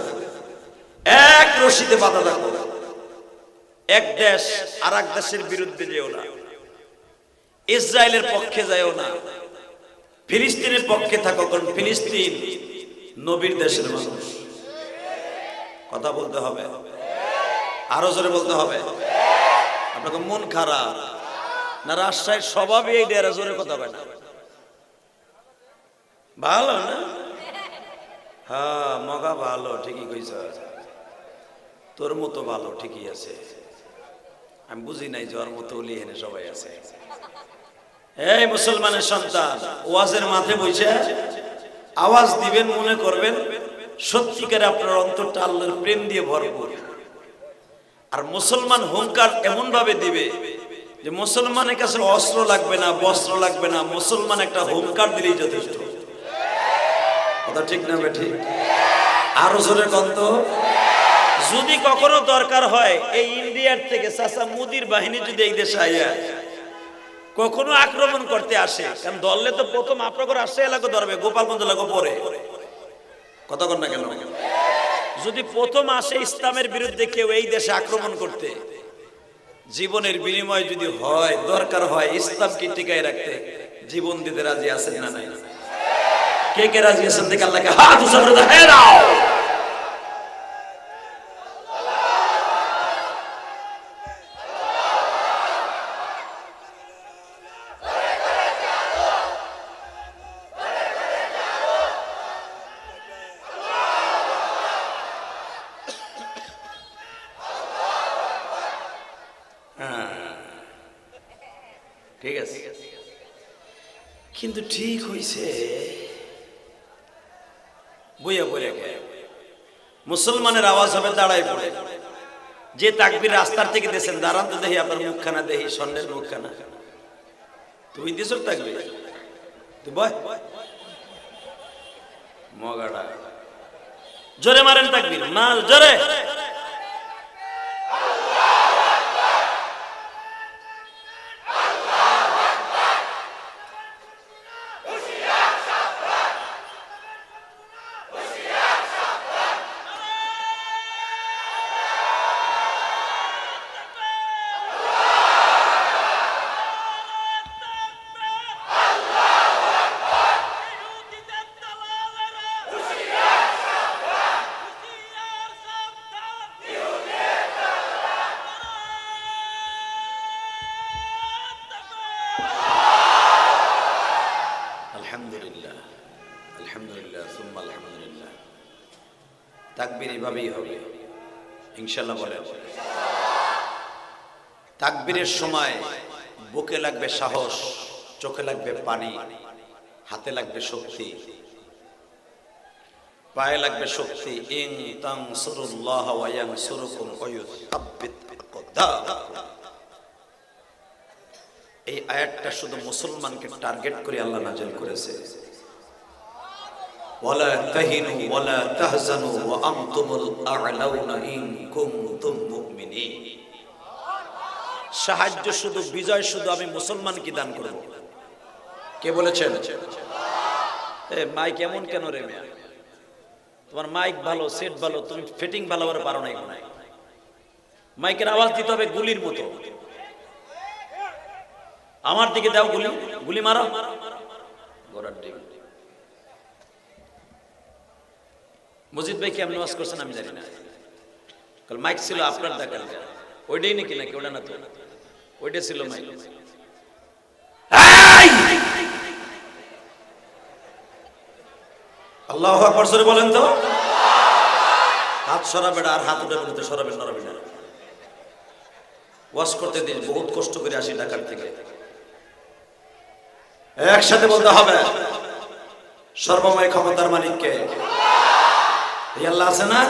এক রশিতে বাঁধা থাকো। এক দেশ আর এক দেশের বিরুদ্ধে যেও না, ইসরায়েলের পক্ষে যাও না, ফিলিস্তিনের পক্ষে থাকো, কারণ ফিলিস্তিন নবীর দেশের মানুষ। কথা বলতে হবে, আরো জোরে বলতে হবে। আপনাকে মন খারাপ না? রাজশাহীর স্বভাবই এই দেড় জোরে কথা হয় না, ভালো না? হ্যাঁ মগা ভালো, ঠিকই কইছ, তোর মতো ভালো ঠিকই আছে। আমি বুঝি নাই যে ওর মতো ওলি হেনে সবাই আছে। এই মুসলমানের সন্তান, ওয়াজের মাঠে বসে আওয়াজ দিবেন, মনে করবেন সত্যিকারে আপনার অন্তরটা আল্লাহর প্রেম দিয়ে ভরপুর। আর মুসলমান হুঙ্কার এমন ভাবে দিবে যে মুসলমানের কাছে অস্ত্র লাগবে না, বস্ত্র লাগবে না, মুসলমান একটা হুঙ্কার দিলেই যথেষ্ট। কথা ঠিক না বেঠিক? আরো জোরে কন্ত। যদি কখনো দরকার হয় এই ইন্ডিয়ার থেকে চাচা মোদির বাহিনী যদি এই দেশে আইয়া কখনো আক্রমণ করতে আসে, কারণ দললে তো প্রথম আপনাকে রাজশাহী এলাকা ধরবে, গোপালগঞ্জ এলাকা পরে। কথা কন না কেন? যদি প্রথম আসে ইসলামের বিরুদ্ধে কেউ এই দেশে আক্রমণ করতে, জীবনের বিনিময় যদি হয়, দরকার হয় ইসলামকে টিকায় রাখতে, জীবন দিতে রাজি আছেন না নাই? কে কে রাজি আছেন দেখে আল্লাহকে হাত উঁচু করে দেখায় দাও। ঠিক আছে, কিন্তু ঠিক হইছে বইয়া বইয়া গে মুসলমানের আওয়াজ হবে দাঁড়াই পড়ে। যে তাকবীর রাস্তার থেকে দিয়েছেন, দাঁড়ান তো দেখি আপনার মুখখানা, দেখি স্বর্ণের মুখখানা। তুমি দিছ তাকবীর? তুই বয় মগাড়া, জোরে মারেন তাকবীর, মাল জোরে। আলহামদুলিল্লাহ, আলহামদুলিল্লাহ, সুম্মা আলহামদুলিল্লাহ। তাকবীর এভাবেই হবে ইনশাআল্লাহ। বলেন তাকবীরের সময় বুকে লাগবে সাহস, চোখে লাগবে পানি, হাতে লাগবে শক্তি, পায়ে লাগবে শক্তি। ইন তানসুরুল্লাহ ওয়া ইয়ানসুরুকুম ওয়া ইউসাব্বিত আকদামাকুম। এই আয়াতটা শুধু মুসলমানকে টার্গেট করে আল্লাহ নাযিল করেছে। ওয়ালা তাহিনু ওয়ালা তাহজানু ওয়া আনতুমুল আ'লাউনা ইন কুনতুম মুমিনিন। সাহায্য শুধু, বিজয় শুধু আমি মুসলমানকে দান করব। কে বলেছেন? এ মাইক এমন কেন রে মিয়া? তোমার মাইক ভালো, সেট ভালো, তুমি ফিটিং ভালো করে পারো না। মাইকের আওয়াজ দিতে হবে গুলির মতো। আমার দিকে দাও গুলি, গুলি মারো। গোড়ার দিকে মজিদ ভাই কেমন ওয়াজ করছেন আমি জানি না, কাল মাইক ছিল আপনার দেখার, ওইটাই নাকি নাকি ওটা না তো, ওইটা ছিল মাইক। আল্লাহু আকবার জোরে বলেন তো। হাত সরাবে আর হাত উঠে বলতে সরাবে নড়াবে না। ওয়াজ করতে দিন, বহুত কষ্ট করে আসি ঢাকার থেকে। একসাথে বলতে হবে সর্বময় ক্ষমতার মালিককে। এই আল্লাহ আছে না?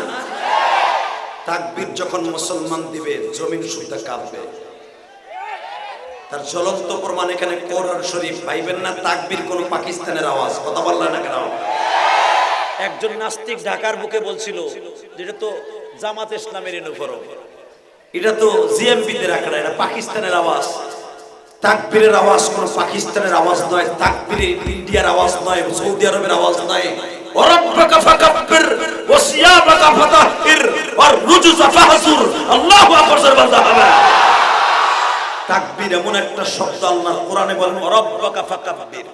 তাকবীর যখন মুসলমান দিবে জমিন সুদ্ধা কাঁপবে। তার জ্বলন্ত প্রমাণ এখানে কোরআন শরীফ। পাইবেন না তাকবীর কোন পাকিস্তানের আওয়াজ, কথা বললেন না কেন? একজন নাস্তিক ঢাকার বুকে বলছিল যেটা তো জামাত ইসলামের ইউনিফর্ম, এটা তো জিএমপিদের আখড়া, এটা পাকিস্তানের আওয়াজ। তাকবীরের আওয়াজ কোন পাকিস্তানের আওয়াজ নয়, তাকবীর ইন্ডিয়ার আওয়াজ নয়, সৌদি আরবের আওয়াজ নয়। ওয়ারাব্বাকা ফাকাব্বির ওয়া সিয়াবাকা ফাতাহহির ওয়ার রুজুজা ফাহজুর। আল্লাহু আকবার বলতে হবে। তাকবীর এমন একটা শব্দ আল্লাহর কোরআনে বলেন ওয়ারাব্বাকা ফাকাব্বির।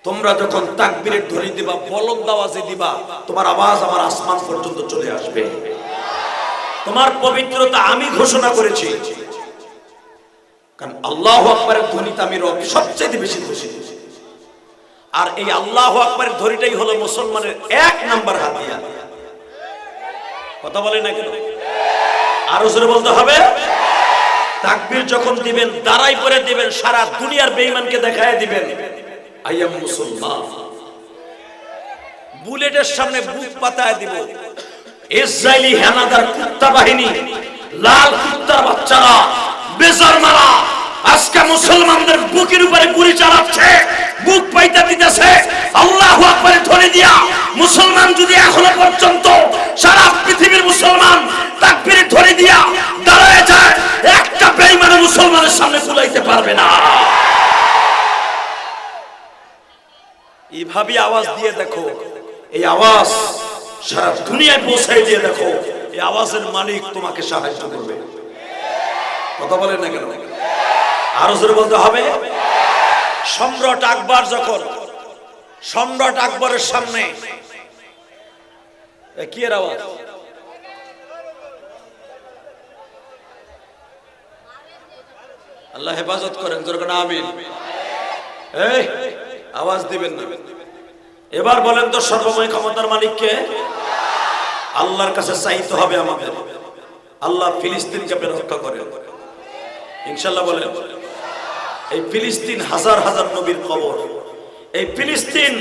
তোমরা যখন তাকবীরের ধ্বনি দিবা, বলন্দ আওয়াজে দিবা, তোমার আওয়াজ আমার আসমান পর্যন্ত চলে আসবে। তোমার পবিত্রতা আমি ঘোষণা করেছি, কারণ আল্লাহু আকবারের ধ্বনিতে আমি রব সবচেয়ে বেশি খুশি। আর এই আল্লাহু আকবারের ধ্বনিটাই হলো মুসলমানের এক নাম্বার হাতিয়ার। কথা বলেন না কেন? আরো জোরে বলতে হবে। তাকবীর যখন দিবেন দাঁড়াই পরে দিবেন, সারা দুনিয়ার বেঈমানকে দেখায় দিবেন আই এম মুসলমান। বুলেটের সামনে বুক পাতায় দিব। ইসরায়েলি হানাদার কুত্তা বাহিনী, লাল কুত্তার বাচ্চারা, বেজার মারা আজকে মুসলমানদের বুকের উপরে গুলি চালাচ্ছে, বুক পাইতে দিতেছে। আল্লাহু আকবারের ধ্বনি দিয়া মুসলমান যদি এখনো পর্যন্ত সারা পৃথিবীর মুসলমান তাকবীরের ধ্বনি দিয়া দাঁড়ায় যায়, একটা বেঈমান মুসলমানের সামনে কুলাইতে পারবে না। এইভাবে আওয়াজ দিয়ে দেখো, এই আওয়াজ সারা দুনিয়ায় পৌঁছাই দিয়ে দেখো, এই আওয়াজের মালিক তোমাকে সাহায্য করবে। কথা বলেন না কেন? আরো জোরে বলতে হবে। সম্রাট আকবর যখন সম্রাট আকবরের সামনে কি এর আওয়াজ? আল্লাহ হেফাজত করেন, জোরে বলেন আমিন। এই আওয়াজ দিবেন না। এবার বলেন তো সর্বময় ক্ষমতার মালিককে। আল্লাহর কাছে চাইতে হবে আমাদের, আল্লাহ ফিলিস্তিনকে রক্ষা করেন ইনশাআল্লাহ। বলেন এই ফিলিস্তিন হাজার হাজার নবীর কবর, এই ফিলিস্তিন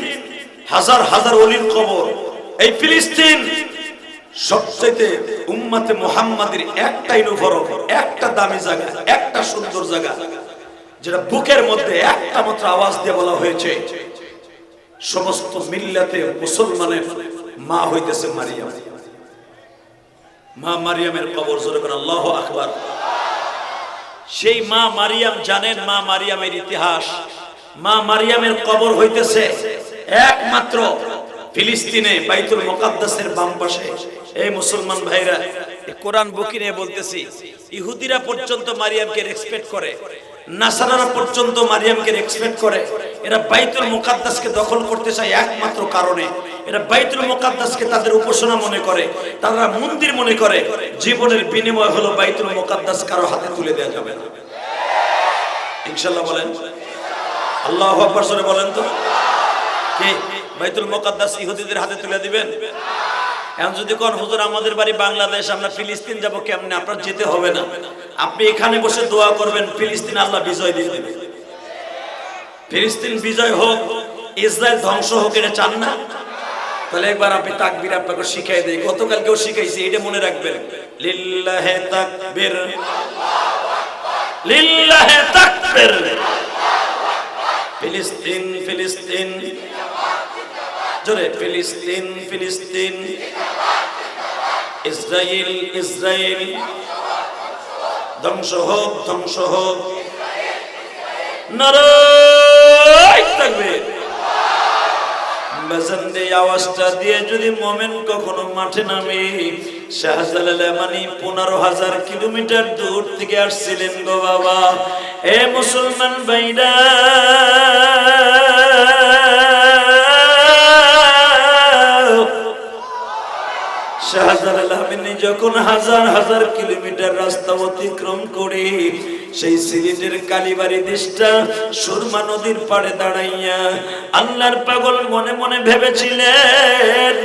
হাজার হাজার ওলির কবর, এই ফিলিস্তিন সবচেয়ে উম্মতে মুহাম্মাদের একটা ইউনিফর্ম, একটা দামি জায়গা, একটা সুন্দর জায়গা, যেটা বুকের মধ্যে একটা মাত্র আওয়াজ দিয়ে বলা হয়েছে সমস্ত মিল্লাতে মুসলমানের মা হইতেছে মারিয়াম। মা মারিয়ামের কবর, জোরে করে আল্লাহু আকবার। সেই মা মারিয়াম জানেন, মা মারিয়ামের ইতিহাস। মা মারিয়ামের কবর হইতেছে একমাত্র ফিলিস্তিনে বাইতুল মুকাদ্দাসের বাম পাশে। এই মুসলমান ভাইরা, কোরআন বুকি নিয়ে বলতেছি, ইহুদিরা পর্যন্ত মারিয়ামকে রেসপেক্ট করে, নাসারারা পর্যন্ত মারিয়ামকে রেসপেক্ট করে। এরা বাইতুল মুকাদ্দাসকে দখল করতে চায় একমাত্র কারণে, এরা বাইতুল মুকাদ্দাসকে তাদের উপাসনা মনে করে, তারা মন্দির মনে করে। জীবনের বিনিময় হলো বাইতুল মুকাদ্দাস কারো হাতে তুলে দেওয়া যাবে না ইনশাআল্লাহ। বলেন আল্লাহু আকবার জোরে বলেন তো। কে বাইতুল মুকাদ্দাস ইহুদিদের হাতে তুলে দিবেন? এখন যদি কোন হুজুর আমাদের বাড়ি বাংলাদেশ, আমরা ফিলিস্তিন যাব কেমনে? আপনার যেতে হবে না, আপনি এখানে বসে দোয়া করবেন ফিলিস্তিন আল্লাহ বিজয় দিয়ে দেবে। ফিলিস্তিন বিজয় হোক, ইসরায়েল ধ্বংস হোক, এটা চান না? তাহলে একবার আপনি তাকবীর আপনাকে শিখাই দেই, গতকালকেও শিখাইছি, এটা মনে রাখবেন। লিল্লাহে তাকবীর, লিল্লাহে তাকবীর। ফিলিস্তিন ফিলিস্তিন, জোরে ফিলিস্তিন ফিলিস্তিন, ইসরায়েল ইসরায়েল, ধ্বংস হোক ধ্বংস হোক। নারায়ে তাকবীর। বাজানদে আওয়াজটা দিয়ে যদি মোমেন কখনো মাঠে নামে, শাহজালাল মানি 15,000 কিলোমিটার দূর থেকে আসছিলেন গো বাবা। এ মুসলমান ভাইরা, শাহজালাল আমিনী যখন হাজার হাজার কিলোমিটার রাস্তা অতিক্রম করে সেই সিলেটের কালীবাড়ি দেশটা সুরমা নদীর পাড়ে দাঁড়াইয়া আল্লাহর পাগল মনে মনে ভেবেছিলেন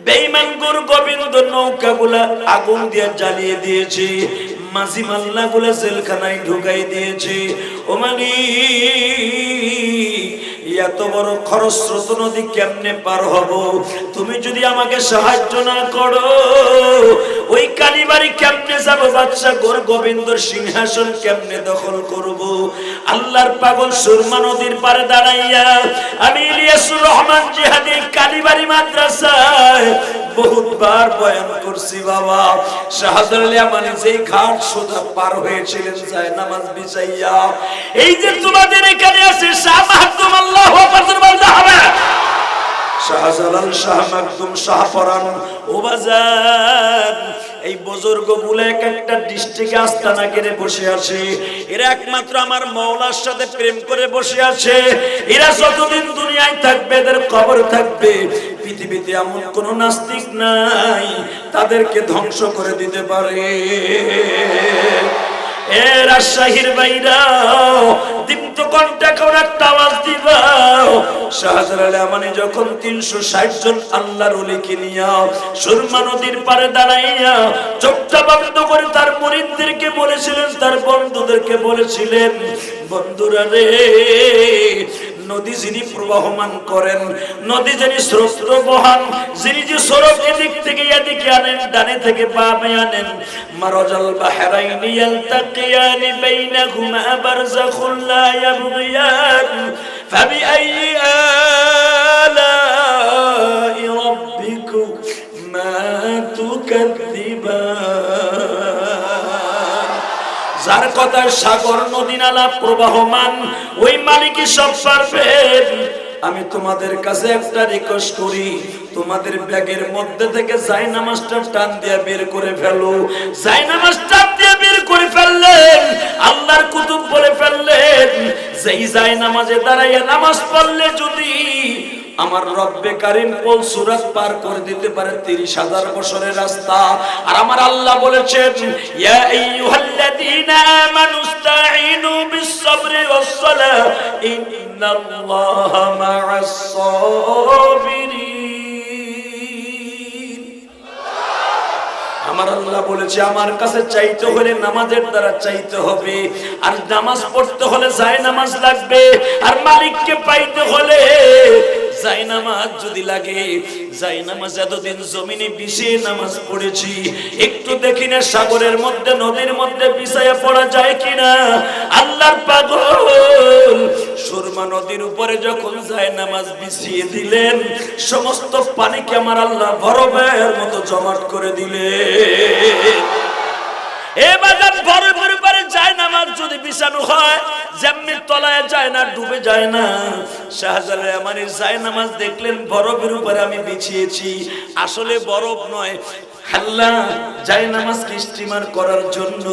বেঈমান গুরু গোবিন্দ নৌকাগুলা আগুন দিয়ে জ্বালিয়ে দিয়েছে, মাঝি মাল্লাগুলা জেলখানায় ঢুকাই দিয়েছে। ও মালিক, এত বড় খরস্রোত নদী কেমনে পার হব? তুমি যদি আমাকে সাহায্য না করো, ওই কালীবাড়ি কেমনে যাব? বাদশা গোর গোবিন্দর সিংহাসন কেমনে দখল করব? আল্লাহর পাগল সুরমা নদীর পারে দাঁড়াইয়া আমি ইলিয়াসুর রহমান জিহাদি কালীবাড়ি মাদ্রাসায় বহুতবার বয়ান করছি বাবা। শাহজালাল আমিনী যেই ঘাট সোজা পার হয়েছিলেন যায় নামাজ বিছাইয়া, এই যে তোমাদের এখানে আছে শাহ মাহতুম, আল্লাহু আকবার বলতে হবে। শাহজালাল শাহ মাকদুম শাহ পরান ও বাজার, এই বুজুর্গ গুলো এক একটা ডিস্ট্রিক্টে আস্তানা কেড়ে বসে আছে। এরা একমাত্র আমার মাওলার সাথে প্রেম করে বসে আছে। এরা যতদিন দুনিয়ায় থাকবে এদের কবর থাকবে। পৃথিবীতে এমন কোন নাস্তিক নাই তাদেরকে ধ্বংস করে দিতে পারে। এ রাজশাহীর বাইরা দীপ্ত কণ্ঠে কোন একটা আওয়াজ দিবা। শাহজালাল আমিনী যখন 360 জন আল্লাহর ওলিকে নিয়া সুরমা নদীর পাড়ে দাঁড়াইয়া চোখটা বন্ধ করে তার মুরিদদেরকে বলেছিলেন, তার বন্ধুদেরকে বলেছিলেন, বন্ধুরা রে, নদী যিনি প্রবাহমান করেন, নদী যিনি স্রোত বহান, যিনি যে স্রোত এদিক থেকে এদিকে আনেন, ডানে থেকে বামে আনেন, মারাজাল বাহরাইনি ইয়ালতাকিয়ানি বাইনাহুমা বারযাখুন লা ইয়াবগিয়ান ফাবিআইয়ি আলাই রাব্বিকুমা তুকাযযিবান। যার কথায় সাগর নদী নালা প্রবাহমান, ওই মালিকই সব পারবেন। আমি তোমাদের কাছে একটা রিকোয়েস্ট করি, তোমাদের ব্যাগের মধ্যে থেকে জায়নামাজটা টান দিয়ে বের করে ফেলো। জায়নামাজ টান দিয়ে বের করে ফেললেন, আল্লাহর কুতুব বলে ফেললেন, যেই জায়নামাজে দাঁড়াইয়া নামাজ পড়লে যদি আমার রব্বে কারীম কোল সূরাত পার করে দিতে পারে 30,000 বছরের রাস্তা। আর আমার আল্লাহ বলেছেন, ইয়া আইয়ুহাল্লাযীনা আমানুস্তাঈনু বিস-সাবরি ওয়াস-সালাহ ইন্নাল্লাহা মা'আস-সাবিরিন। আমার আল্লাহ বলেছে আমার কাছে চাইতে হলে নামাজের দ্বারা চাইতে হবে, আর নামাজ পড়তে হলে জায়নামাজ লাগবে, আর মালিককে পাইতে হলে জায়নামাজ যদি লাগে। জায়নামাজ এতদিন জমিনে বিছিয়ে নামাজ পড়েছি, একটু দেখি না সাগরের মধ্যে নদীর মধ্যে বিছায়া পড়া যায় কিনা। আল্লাহর পাগল সুরমা নদীর উপরে যখন জায়নামাজ বিছিয়ে দিলেন, সমস্ত পানিকে আমার আল্লাহ বরফের মতো জমাট করে দিলেন। এবার বরফের উপরে জায়নামাজ যদি বিছানো হয়, যেমনি তলায় যায় না, ডুবে যায় না। শাহজালাল আমিনীর জায়নামাজ দেখলেন বরফের উপরে আমি বিছিয়েছি, আসলে বরফ নয়। আল্লাহ জায়নামাজকে স্টিমার করার জন্য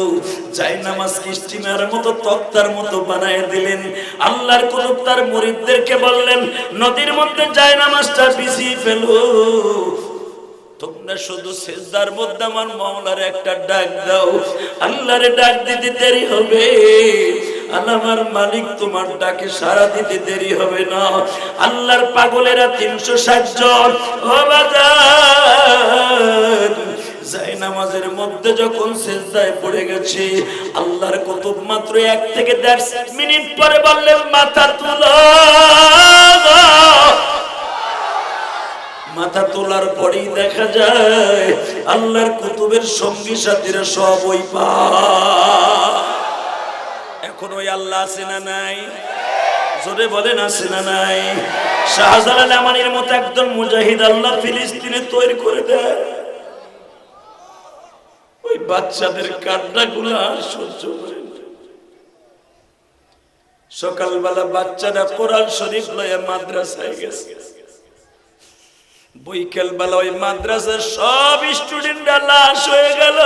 জায়নামাজকে স্টিমার মতো তক্তার মতো বানায় দিলেন। আল্লাহর কুতুব তার মুরিদদেরকে বললেন, নদীর মধ্যে জায়নামাজটা বিছিয়ে ফেলো। তোমরা শুধু সিজদার মধ্যে আমার মাওলার একটা ডাক দাও। আল্লাহরে ডাক দিতে দেরি হবে, আমার মালিক তোমার ডাকে সাড়া দিতে দেরি হবে না। আল্লাহর পাগলেরা 360 জন ও বাজার জায়নামাজের মধ্যে যখন সিজদায় পড়ে গেছে, আল্লাহর কুতুব মাত্র 1 থেকে 1.5 মিনিট পরে বললেন, মাথা তুলো। মাথা তোলার পরেই দেখা যায় আল্লাহর কুতুবের সঙ্গী সাথীরা সব ওই পা। এখন ওই আল্লাহ আছে না নাই? জোরে বলেন আছে না নাই? শাহজালাল আমিনীর মতো একজন মুজাহিদ আল্লাহ ফিলিস্তিনে তৈরি করে দেয়। ওই বাচ্চাদের কান্নাগুলো আর সহ্য করে না। সকালবেলা বাচ্চারা কোরআন শরীফ লয়ে মাদ্রাসায় গেছে, বৈকাল বেলা ওই মাদ্রাসার সব স্টুডেন্টরা লাশ হয়ে গেল।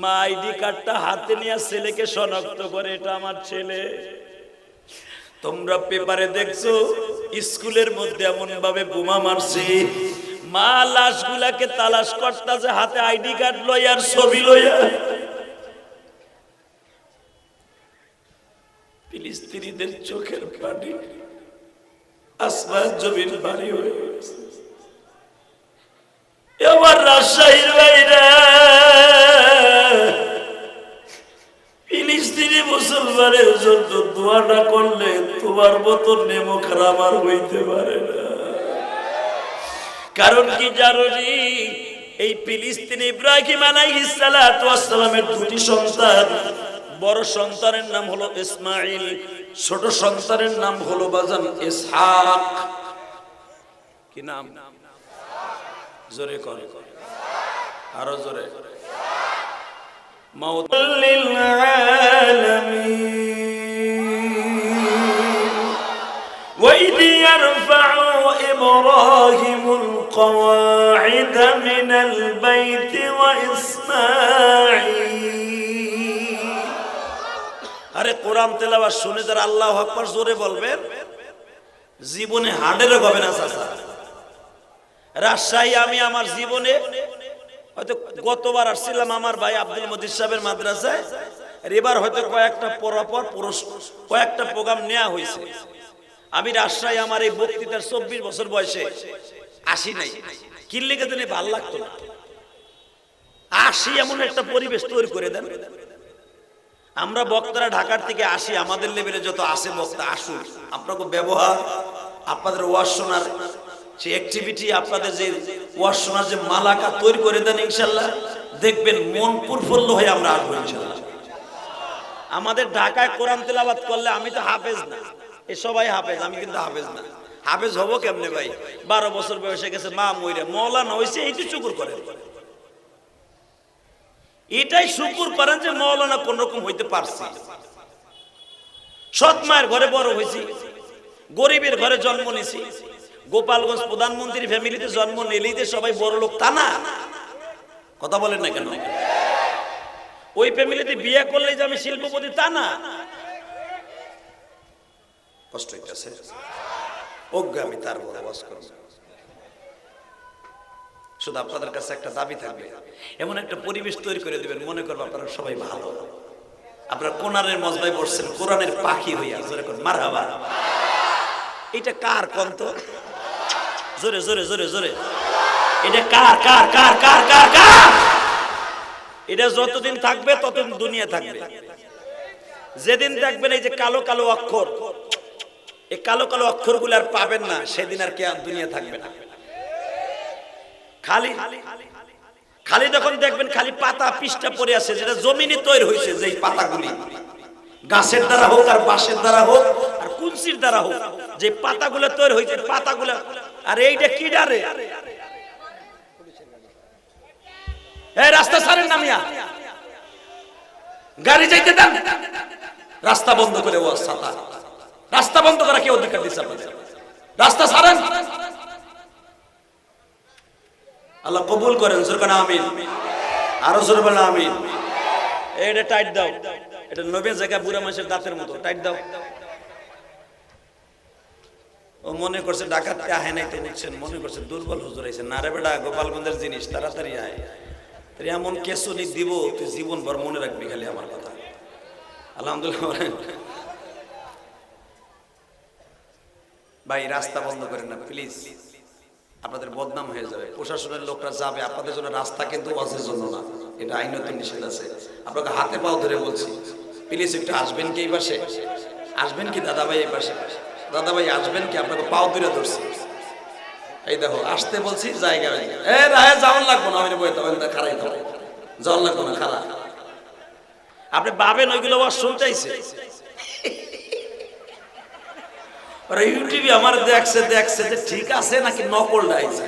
মা আইডি কার্ডটা হাতে নিয়ে ছেলেকে শনাক্ত করে, এটা আমার ছেলে। তোমরা পেপারে দেখছো স্কুলের মধ্যে এমন ভাবে বোমা মারছে, মা লাশগুলাকে তালাশ করতেছে হাতে আইডি কার্ড লইয়া আর ছবি লইয়া। ফিলিস্তিনিদের চোখের পানি আসমান জমিন বাড়ি হয়ে গেছে। এবার রাজশাহীর বাইরে ফিলিস্তিনি মুসলমানের জন্য দোয়া না করলে তোমার মতো নেমো খারাপ আর হইতে পারে না। কারণ কি জানো নি, এই ফিলিস্তিনি ইব্রাহিম আলাইহিস সালাতু ওয়াস সালামের দুটি সন্তান, বড় সন্তানের নাম হলো ইসমাইল, ছোট সন্তানের নাম হলো বাজান ইসহাক। কি নাম? জোরে করে, আরো জোরে। মাউতুল লিল আলামিন ওয়া ইয ইয়ারফাউ ইব্রাহিমুল কওয়াইদা মিনাল বাইতি ওয়া ইসমাঈল। আরে কোরআন তেলাওয়াত শুনে যারা আল্লাহু আকবার জোরে বলবেন, জীবনে হার্ডেরও হবে না চাচা। রাজশাহী আমি আমার জীবনে হয়তো গতবার আসছিলাম আমার ভাই আব্দুল মজিদ সাহেবের মাদ্রাসায়, আর এবার হয়তো কয়েকটা পরপর কয়েকটা প্রোগ্রাম নেওয়া হয়েছে। আমি রাজশাহী আমার এই বক্তৃতার 24 বছর বয়সে আসি নাই, কিনলে কেন ভালো লাগতো না। আসি এমন একটা পরিবেশ তৈরি করে দেন। আমরা বক্তারা ঢাকার থেকে আসি, আমাদের লেভেলে যত আসে বক্তা আসুন, আপনাকে ব্যবহার, আপনাদের ওয়াজ শোনার যে অ্যাক্টিভিটি, আপনাদের যে ওয়াজ শোনার যে মালাকা তৈরি করে দেন, ইনশাল্লাহ দেখবেন মন প্রফুল্ল হয়ে আমরা আসবো ইনশাল্লাহ। আমাদের ঢাকায় কোরআন তেলাওয়াত করলে, আমি তো হাফেজ না, এ সবাই হাফেজ, আমি কিন্তু হাফেজ না। হাফেজ হবো কেমনে ভাই? 12 বছর বয়সে গেছে মা মইরা, মওলানা হইছে, এইটু শুকুর করেন। এটাই শুকুর করেন যে মওলানা কোন রকম হইতে পারছি। সৎ মায়ের ঘরে বড় হয়েছি, গরিবের ঘরে জন্ম নিয়েছি। গোপালগঞ্জ প্রধানমন্ত্রীর ফ্যামিলিতে জন্ম নিলেই যে সবাই বড় লোক তা না, কথা বলেন না কেন? ওই ফ্যামিলিতে বিয়ে করলেই যে আমি শিল্পপতি তা না। কষ্ট হইতেছে, ওকে আমি তার বড় ওয়াজ করব। শুধু আপনাদের কাছে একটা দাবি থাকবে, এমন একটা পরিবেশ তৈরি করে দিবেন, মনে করবো আপনারা সবাই ভালো। আপনারা কোরআনের মজবায় বসছেন, কোরআনের পাখি হইয়া জোরে করেন মারহাবা। এটা কার কন্ত? জোরে জোরে জোরে জোরে। এটা কার কার কার কার কার কার? এটা যতদিন থাকবে ততদিন দুনিয়া থাকবে। যেদিন দেখবেন এই যে কালো কালো অক্ষর, এই কালো কালো অক্ষরগুলো আর পাবেন না, সেদিন আর কি দুনিয়া থাকবে না। খালি খালি যখন দেখবেন খালি পাতা পৃষ্ঠা পড়ে আছে, যেটা জমিনে তৈরি হয়েছে, যেই পাতাগুলি গাছের দ্বারা হোক আর বাঁশের দ্বারা হোক আর কুঞ্চির দ্বারা হোক, যে পাতাগুলো তৈরি হয়েছে, পাতাগুলো। আর এইটা কি ডারে? এই রাস্তা ছাড়েন না মিয়া, গাড়ি যাইতে দেন, রাস্তা বন্ধ করে ওয়াজ ছাতা, রাস্তা বন্ধ করা কে অধিকার দিচ্ছে আপনাদের? রাস্তা ছাড়েন। আল্লাহ কবুল করেন, জোরে বলেন আমিন, আরো জোরে বলেন আমিন। এটা টাইট দাও, এটা নবীর জায়গা বুড়া মানুষের দাঁতের মতো, টাইট দাও। ও মনে করছে ডাকাতকে আহে নাই তো বুঝছেন, মনে করছে দুর্বল হুজুর আইছে। না রে বেটা, গোপালগঞ্জের জিনিস, তাড়াতাড়ি আয়। তুই এমন কেসুনি দিব, তুই জীবন ভর মনে রাখবি খালি আমার কথা। আলহামদুলিল্লাহ। ভাই রাস্তা বন্ধ করেন না প্লিজ, আপনাদের বদনাম হয়ে যাবে। প্রশাসনের লোকরা যাবে আপনাদের জন্য, রাস্তা কিন্তু ওয়াজের জন্য না, এটা আইনত নিষেধ আছে। আপনাকে হাতে পাও ধরে বলছি, প্লিজ একটু আসবেন কি এই পাশে? আসবেন কি দাদা ভাই এই পাশে? দাদা ভাই আসবেন কি? আপনাকে পাও ধরে ধরছি, এই দেখো আসতে বলছি, জায়গা এ রাহে যাওয়ার লাগবো না, খারাই যাওয়ার লাগবো না, খারা। আপনি ভাবেন ওইগুলো ওয়াজ শুনতে আইছে, ওরা ইউটিউবে আমার দেখছে দেখছে যে ঠিক আছে নাকি নকল আইছে,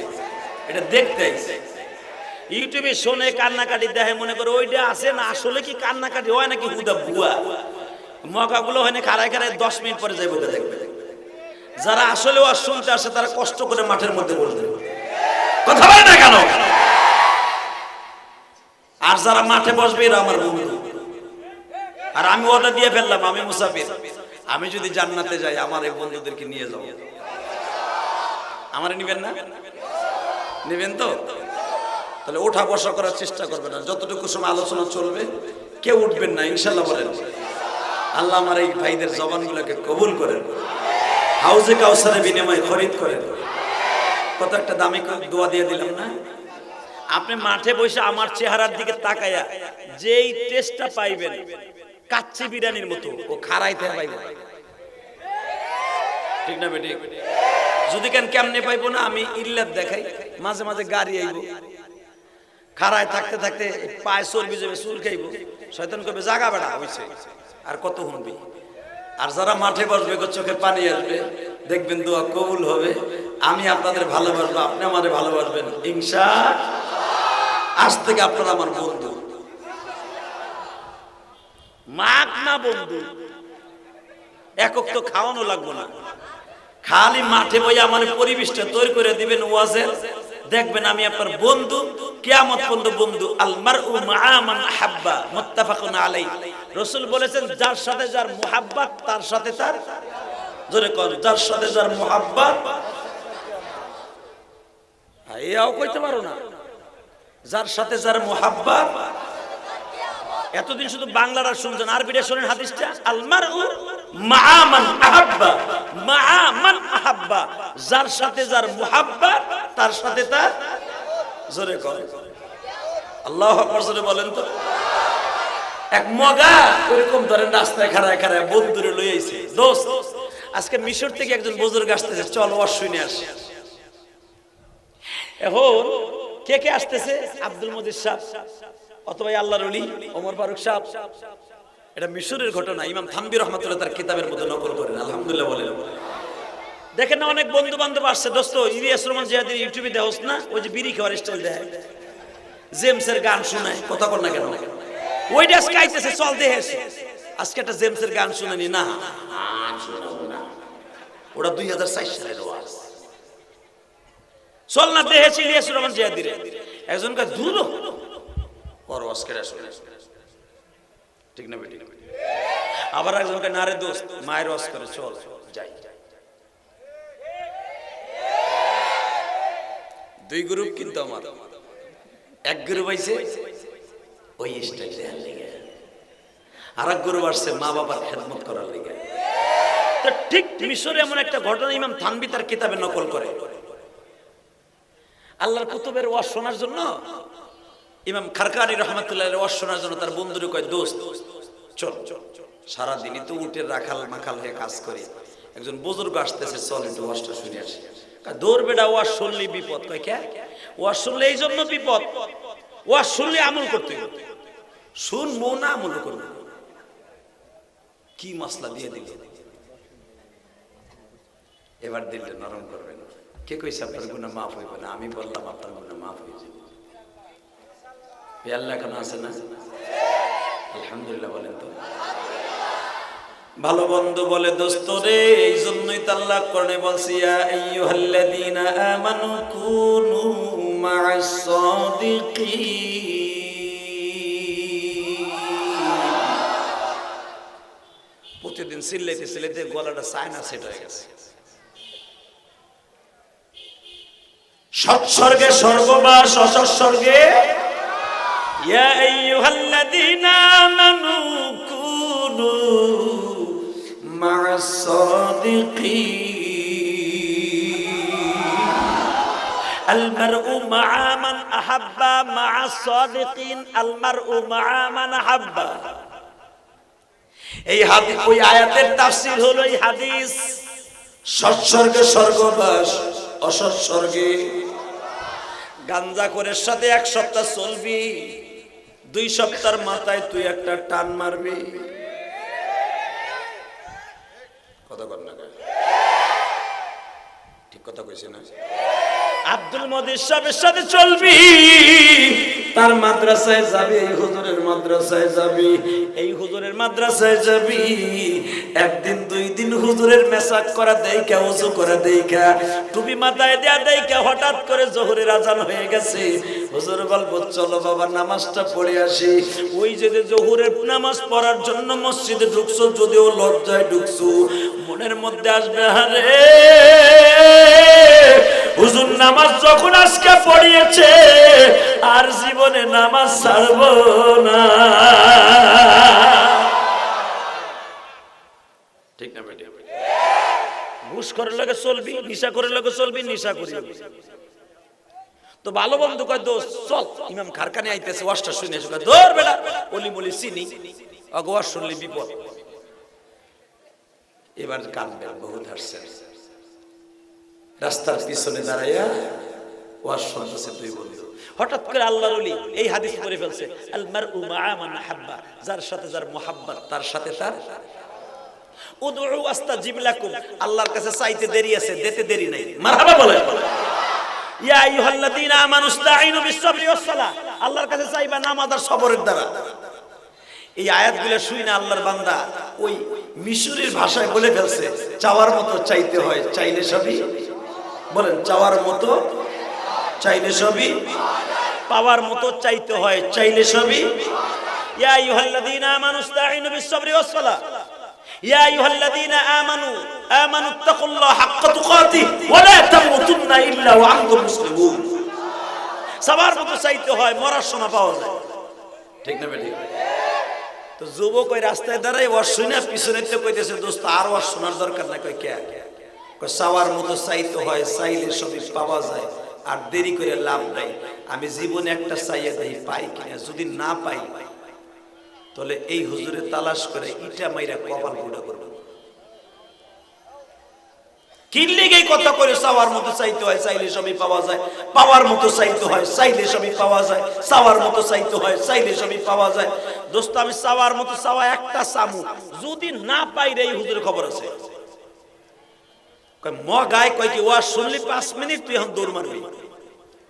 এটা দেখতে আইছে। ইউটিউবে শুনে কান্নাকাটি দেখে, মনে করে ওইটা আছে না, আসলে কি কান্নাকাটি হয় নাকি হুদা ভুয়া? মকাগুলো হয় না, খারায় খারায় 10 মিনিট পরে যাইব দেখবে। যারা আসলে ওয়াজ শুনতে আসে তারা কষ্ট করে মাঠের মধ্যে বসে, কথা বলে না কেন? আর যারা মাঠে বসবে এরা আমার বন্ধু। আর আমি ওটা দিয়ে ফেললাম, আমি মুসাফির, আমি যদি জান্নাতে যাই আমার এই বন্ধুদেরকে নিয়ে যাব, আমারে নিবেন না? নিবেন তো? তাহলে ওঠা বসা করার চেষ্টা করবেন না, যতটুকু সময় আলোচনা চলবে কেউ উঠবেন না, ইনশাল্লাহ বলেন। আল্লাহ আমার এই ভাইদের জবানগুলোকে কবুল করেন, হাউজে কাউসারের বিনিময়ে খরিদ করেন। কত একটা দামি দোয়া দিয়ে দিলাম না? আপনি মাঠে বসে আমার চেহারার দিকে তাকায়া যেই টেস্টটা পাইবেন কাচ্চি বিরিয়ানির মতো, ও খারাইতে পাইবেন, ঠিক না বেটি? যদি কেমনে পাইবো না, আমি ইল্লাত দেখাই, মাঝে মাঝে গাড়ি আইব, খাড়ায় থাকতে থাকতে পায়ে চর্বি যাবে, চুল খাইব, শয়তান কবে জাগা বেড়া হইছে, আর কত শুনবি। আর যারা মাঠে বসবে চোখে পানি আসবে, দেখবেন দোয়া কবুল হবে। আমি আপনাদের ভালোবাসবো, আপনি আমাদের ভালোবাসবেন ইনশাআল্লাহ। আজ থেকে আপনারা আমার বন্ধু, মাক না বন্ধু, একক তো খাওয়ানো লাগবো না, খালি মাঠে বইয়া আমার পরিবেশটা তৈরি করে দিবেন ওয়াজের, দেখবেন আমি আপনার বন্ধু কিয়ামত পর্যন্ত বন্ধু। আল মারউ মাআ মান আহাব্বা, মুত্তাফাকুন আলাইহি। রাসূল বলেছেন যার সাথে যার মুহাব্বত তার সাথে তার, জোরে কোন, যার সাথে যার মুহাব্বত, এও কইতে পারো না, যার সাথে যার মুহাব্বত। এতদিন শুধু বাংলাটা শুনছেন, আরবিটা শুনেন হাদিসটা। আল মারউ মাআ মান আহাব্বা, মাআ মান আহাব্বা, যার সাথে যার মুহাব্বত তার সাথে তার, জোরে করে আল্লাহু আকবার, জোরে বলেন তো। এক মগা এরকম ধরেন রাস্তায় খাড়ায় খাড়ায় বন্ধুরে লই আইছে, দোস্ত আজকে মিশর থেকে একজন বুজুর্গ আসতেছে, চল ওয়াজ শুনে আসি। এখন কে কে আসতেছে? আব্দুল মজিদ সাহেব অথবা আল্লাহর ওলি ওমর ফারুক সাহেব। এটা মিশরের ঘটনা, ইমাম থানবী রহমাতুল্লাহ তার কিতাবের মধ্যে নকল করেন, আলহামদুলিল্লাহ বলেন। দেখেন না অনেক বন্ধু বান্ধব আসছে, দোস্ত ইলিয়াস রহমান জিহাদের ইউটিউবে দেখোস না, ওই যে বিড়ি খাওয়ার স্টাইল দেয়, জেমসের গান শোনায়, কথা কর না কেন, ওইটা আজকে আইতেছে, চল দেখে আজকে একটা জেমসের গান শুনানি না, ওটা 2004 সালের ওয়াজ, চল না দেখেছি ইলিয়াস রহমান জিহাদের। একজন কাজ দূর ওর ওয়াজ করে শুনে, ঠিক না বেটি? আবার একজনকে নারে দোস্ত মায়ের ওয়াজ করে, চল যাই। দুই গ্রুপ কিন্তু আমার, এক গ্রুপ আইছে ওই স্টাইল দেওয়ার লেগে, আর এক গ্রুপ আসছে মা বাবার খেদমত করার লেগে। তো ঠিক মিশরে এমন একটা ঘটনা ইমাম থানবী তার কিতাবে নকল করে। আল্লাহর কুতুবের ওয়াজ শোনার জন্য ইমাম খারকানি রহমাতুল্লাহ ওয়াজ শোনার জন্য তার বন্ধুরে কয়, দোস্ত চল, সারাদিনই তো উটের রাখাল মাখাল হয়ে কাজ করি, একজন বুজুর্গ আসতেছে, চল একটু ওয়াজটা শুনে আসি। দৌড় বেড়া, ওয়াজ শুনলে বিপদ। কয় কে? ওয়াজ শুনলে এই জন্য বিপদ, ওয়াজ শুনলে আমল করতে হবে, শুনবো না আমল করবো। কি মশলা দিয়ে দিল, এবার দিলে নরম করবেন। কে কইছে আপনার গুনাহ মাফ হইবে না? আমি বললাম আপনার গুনাহ মাফ হয়ে যাবে। আল্লাহ এখন আছে না? আলহামদুলিল্লাহ বলেন তো। ভালো বন্ধু বলে, দোস্ত রে, এই জন্যই তো আল্লাহ কোরআনে বলছে, ইয়া আইয়ুহাল্লাযীনা আমানু কুনু মা'আস সাদিকিন। প্রতিদিন সিল্লাইতে সিল্লাইতে গলাটা চায়না সেট হয়ে গেছে। সৎসর্গে স্বর্গবাস, অসৎসর্গে ইয়া আইয়ুহাল্লাযীনা আমানু কুনু মা'আস সাদিকিন। আল মারউ মা'আ মান আহাব্বা মা'আস সাদিকিন, আল মারউ মা'আ মান আহাব্বা। এই হাদিস, ওই আয়াতের তাফসীর হলো এই হাদিস, সৎসর্গে স্বর্গবাস, অসৎসর্গে। গাঞ্জাখোরের সাথে এক সপ্তাহ চলবি, 2 সপ্তাহের মাথায় তুই একটা টান মারবি। কথা বল না, ঠিক কথা কইছে না? আব্দুল মজিদ সাহেবের সাথে চলবি, তার মাদ্রাসায় যাবি, এই হুজুরের মাদ্রাসায় যাবি, এই হুজুরের মাদ্রাসায় যাবি। একদিন দুই দিন হুজুরের মেসাক করা দেইখা, ওযু করা দেইখা, টুপি মাথায় দেয়া দেইখা হঠাৎ করে জোহরের আজান হয়ে গেছে। হুজুর বলবো চলো বাবা নামাজটা পড়ে আসি। ওই যে জোহরের নামাজ পড়ার জন্য মসজিদে ঢুকছো, যদিও লজ্জায় ঢুকছো, মনের মধ্যে আসবে আরে হুজুর নামাজ যখন আজকে পড়িয়েছে আর জীবনে নামাজ ছাড়বো না। ঠিক না বেটি? ঘুষ করে লাগে চলবি, নিশা করে লাগে চলবি, নিশা করি তো ভালো বন্ধু কয় দোস্ত চল ইমাম খারকানি আইতেছে, ওয়াজটা শুনে এসে কয় ধর বেটা ওলি মলি চিনি, ওয়াজ শুনলি বিপদ। এবার কাঁদবে, বহুত হাসছেন, রাস্তার পিছনে দাঁড়াইয়া ওয়াজ শুনতেছে দুই বন্ধু। হঠাৎ করে আল্লাহর ওলি এই হাদিস পড়ে ফেলছে, আল মারউ মা'a মান হাব্বা, যার সাথে যার মুহাব্বত তার সাথে তার। উদউ আস্তাজিব লাকুম, আল্লাহর কাছে চাইতে দেরি আছে, দিতে দেরি নাই। মারহাবা বলে। ইয়া আইয়ুহাল্লাযীনা আমানু ইসতাঈনু বিস-সাবরি ওয়াস-সালাহ, আল্লাহর কাছে চাইবা নামাজ আর সবরের দ্বারা। এই আয়াতগুলো শুই না আল্লাহর বান্দা ওই মিশরের ভাষায় বলে ফেলছে, চাওয়ার মতো চাইতে হয়, চাইলে সবই, বলেন চাওয়ার মতো চাইলে সবই, পাওয়ার মতো চাইতে হয়, চাইলে সবই। ইয়া আইয়ুহাল্লাযীনা আমানু ইসতাঈনু বিস-সাবরি ওয়াস-সালাহ, ইয়া আইয়ুহাল্লাযীনা আমানুত্তাকুল্লাহা হাক্কা তুকাতিহি ওয়া লা তামুতুন্না ইল্লা ওয়া আনতুম মুসলিমুন। সবার মতো চাইতে হয়, মরার সময় পাওয়া যায়। ঠিক না বেটি? তো যুবক ওই রাস্তায় দাঁড়াই ওয়াজ শুনে পিছনে তো কইতেছে দোস্ত আর ওয়াজ শোনার দরকার নাই। কই কে? কই চাওয়ার মতো চাইতে হয়, চাইলে সবই পাওয়া যায়, আর দেরি করে লাভ নাই। আমি জীবনে একটা চাইয়া দেই পাই কিনা, যদি না পাই তাহলে এই হুজুরে তালাশ করে ইটা মাইরা কপাল গুঁড়া করব। কি লিগে কথা করে চাওয়ার মতো চাইতে হয়, চাইলে সবই পাওয়া যায়, পাওয়ার মতো চাইতে হয়, চাইলে সবই পাওয়া যায়, চাওয়ার মতো চাইতে হয়, চাইলে সবই পাওয়া যায়। দোস্ত আমি চাওয়ার মতো চাওয়া একটা চামু, যদি না পাই রে এই হুজুরের খবর আছে। কয় ম গায় কয় কি ওয়াজ শুনলি 5 মিনিট তুই এখন দৌড় মারবি।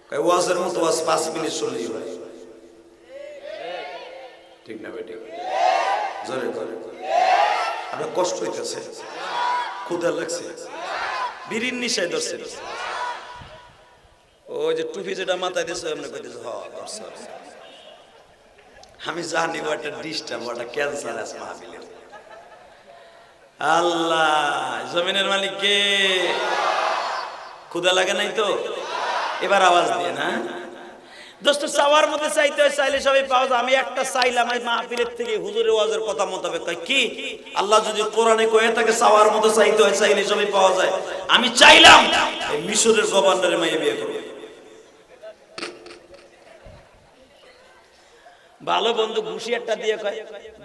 কয় ওয়াজের মতো ওয়াজ 5 মিনিট শুনলি হয়। ঠিক না বেটি? জোরে করে আপনার কষ্ট হইতেছে, ক্ষুধা লাগছে, বিড়ির নিশায় ধরছে, ওই যে টুপি যেটা মাথায় দিয়েছে এমনি কইতেছে হ ধরছে। আমি জানি ওটা ডিস্টার্ব, ওটা ক্যান্সার আছে মাহফিলের। আল্লাহ জমিনের মালিক কে? ক্ষুধা লাগে নাই তো? এবার আওয়াজ দিয়ে না দোস্ত চাওয়ার মধ্যে চাইতে হয়, চাইলে সবই পাওয়া যায়। আমি একটা চাইলাম এই মাহফিলের থেকে হুজুরের ওয়াজের কথা মোতাবেক, কয় কি আল্লাহ যদি কোরআনে কয়ে থাকে চাওয়ার মতো চাইতে হয়, চাইলে সবই পাওয়া যায়, আমি চাইলাম এই মিশরের গভর্নরের মাইয়ে বিয়ে করব। ভালো বন্ধু ঘুষি একটা দিয়ে কয়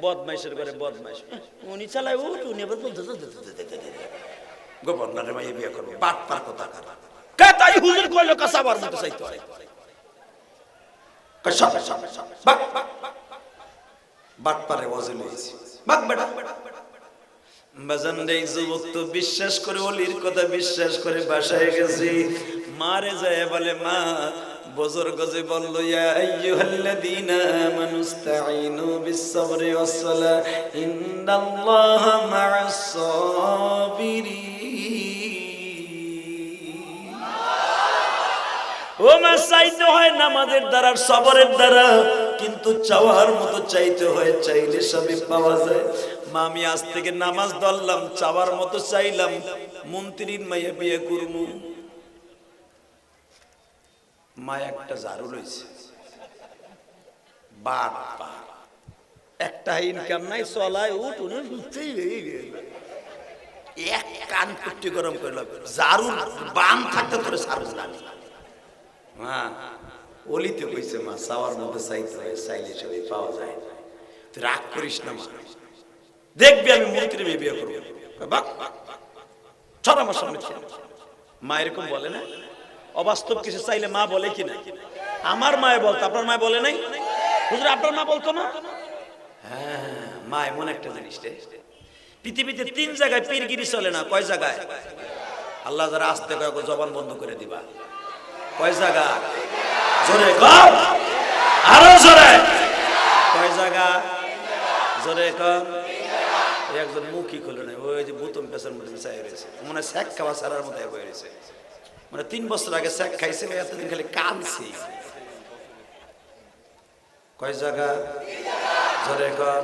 বদমাইশের ঘরে বদমাইশ, উনি চালায় উঠ, উনি আবার গভর্নরের মাইয়ে বিয়ে করবে, বাট পার কথা কে তাই হুজুর কইলো চাওয়ার মতো চাইতে হয়। বিশ্বাস করে ওলির কথা বিশ্বাস করে বাসায় গেছি, মারে যায় বলে মা বুজুর্গ যে বলল ইয়া আইয়ুহাল্লাযীনা আমানুস্তাঈনু বিস-সাবরি ওয়াস-সালাহ ইন্নাল্লাহা মা'আস সাবিরিন। ও মা চাইতে হয় নামাজের দ্বারা, সবরের দ্বারা, কিন্তু চাওয়ার মতো চাইতে হয়, চাইলে সবই পাওয়া যায়। মা আমি আজ থেকে নামাজ ধরলাম, চাওয়ার মতো চাইলাম মন্ত্রীর মাইয়া বিয়ে করবো। মা একটা ঝাড়ু লইছে, বাট একটা ইনকাম নাই, চলায় উঠ এক কান কুটি গরম করে ঝাড়ু বান থাকতে তোরে ঝাড়ু না। হ্যাঁ ওলিতে কইছে মা চাওয়ার মতো চাইতে হয়, চাইলে সবই পাওয়া যায়, তুই রাগ করিস না মা, দেখবি আমি মন্ত্রী বিয়ে করবো। আমার সামনে মা এরকম বলে না, অবাস্তব কিছু চাইলে মা বলে কিনা? আমার মায়ে বলতো, আপনার মায়ে বলে নাই? হুজুর আপনার মা বলতো না? হ্যাঁ মা এমন একটা জিনিস, পৃথিবীতে 3 জায়গায় পীরগিরি চলে না। কয় জায়গায়? আল্লাহ যারা আসতে কয় জবান বন্ধ করে দিবা, কয় জায়গা? জোরে কর, আরো জোরে। কয় জায়গা? জোরে কর। একজন মুখই খুলে নাই, ওই যে বোতম পেছন মধ্যে চাই রয়েছে, মানে স্যাক খাওয়া সারার মতো বয়ে রয়েছে, মানে 3 বছর আগে স্যাক খাইছে, এতদিন খালি কাঁদছি। কয় জায়গা? জোরে কর।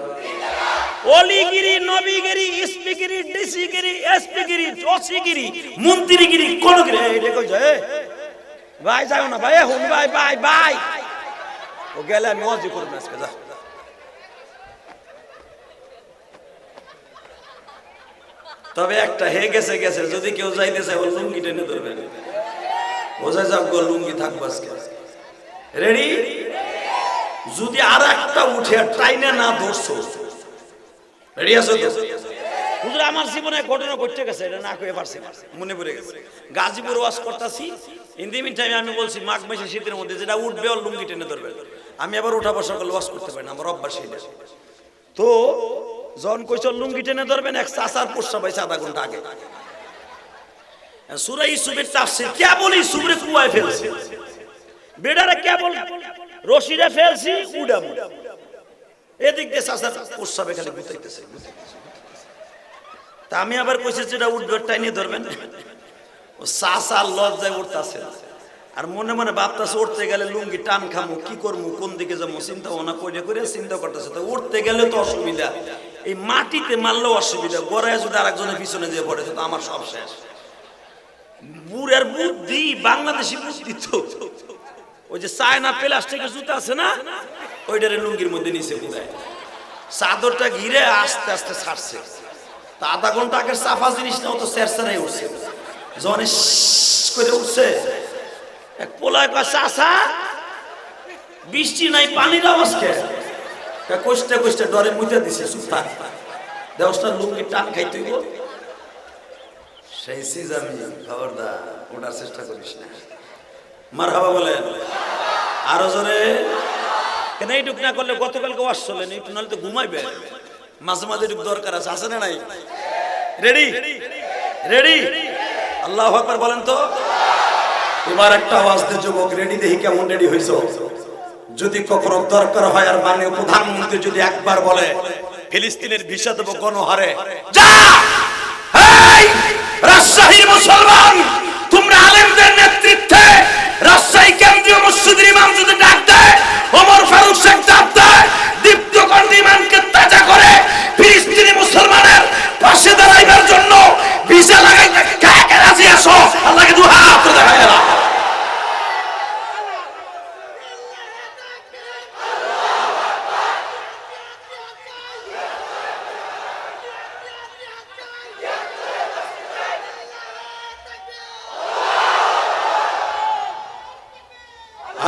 অলিগিরি, নবীগিরি, এসপিগিরি, ডিসিগিরি, এসপিগিরি, ওসিগিরি, মন্ত্রীগিরি, কোন গিরি? এই দেখো যে ভাই যাও না ভাই, হুন ভাই, ভাই ভাই, ও গেলে আমি ওয়াজি করব আজকে। যা তবে একটা হে গেছে গেছে, যদি কেউ যাইতে চায় ওর লুঙ্গি টেনে ধরবেন, বোঝা যাক গো লুঙ্গি থাকবো আজকে। রেডি? যদি আর একটা উঠে টাইনে না ধরছো, রেডি আছো তো? হুজুর আমার জীবনে ঘটনা ঘটতে গেছে, এটা না কয়ে পারছি, মনে পড়ে গেছে। গাজীপুর ওয়াজ করতেছি, ইন দি মিন টাইমে আমি বলছি মাঘ মাসে শীতের মধ্যে যেটা উঠবে ওর লুঙ্গি টেনে ধরবে। আমি আবার উঠা বসা করলে ওয়াজ করতে পারি না, আমার অভ্যাস সেইটা। তো যখন কইছল লুঙ্গি টেনে ধরবেন, এক চাচার পোষা পাইছে আধা ঘন্টা আগে। সূরা ইউসুফের তাফসীর কেবল ইউসুফরে কুয়ায় ফেলছে, বেডারে কেবল রশিরে ফেলছি উড়াবো, এদিক দিয়ে চাচার পোষাবে খালি গুতাইতেছে। তা আমি আবার কইছি যেটা উঠবে টাইনে ধরবেন, ও চাচা লজ্জায় উঠতেছে আর মনে মনে ভাবতেছে উঠতে গেলে লুঙ্গি টান খামু, কি করবো, কোন দিকে যাবো, চিন্তা ভাবনা করে করে চিন্তা করতেছে। তো উঠতে গেলে তো অসুবিধা, এই মাটিতে মারলেও অসুবিধা, গড়ায় যদি আরেকজনের পিছনে যেয়ে পড়ে তো আমার সব শেষ। বুড়ের বুদ্ধি, বাংলাদেশি বুদ্ধি তো, ওই যে চায়না প্লাস্টিকের জুতা আছে না, ওইটারে লুঙ্গির মধ্যে নিচে বুড়ায় চাদরটা ঘিরে আস্তে আস্তে ছাড়ছে। তা আধা ঘন্টা আগের চাফা জিনিসটা তো চেরচেরাই উঠছে, যখন করে উঠছে এক পোলায় কয় চাচা বৃষ্টি নাই, পানির আওয়াজ কে? কষ্টে কষ্টে ডরে মুইতে দিছে, সুতা দেওসটা লুঙ্গি টান খাইতে হইব। সেই সিজ আমি খবরদার ওঠার চেষ্টা করিস না। মারহাবা বলেন আরো জোরে। কেন এইটুক না করলে গতকালকে ওয়াজ চলেন, এইটুক নাহলে তো ঘুমাইবে, মাঝে মাঝে একটু দরকার আছে, আছে না নাই? রেডি? রেডি? আল্লাহু আকবার বলেন তো। এবার একটা আওয়াজ দে যুবক, রেডি? দেখি কেমন রেডি হইছো। যদি কখনো দরকার হয় আর মাননীয় প্রধানমন্ত্রী যদি একবার বলে ফিলিস্তিনের ভিসা দেব গণহারে, যা। এই রাজশাহীর মুসলমান, তোমরা আলেমদের নেতৃত্বে রাজশাহী কেন্দ্রীয় মসজিদের ইমাম যদি ডাক দেয়, ওমর ফারুক শেখ ডাক দেয়, দীপ্তকণ্ঠ ইমানকে তাজা করে ফিলিস্তিনি মুসলমানের পাশে দাঁড়াইবার জন্য ভিসা লাগাইতে কে কে রাজি আছো? আল্লাহকে দুই হাত করে দেখাই না।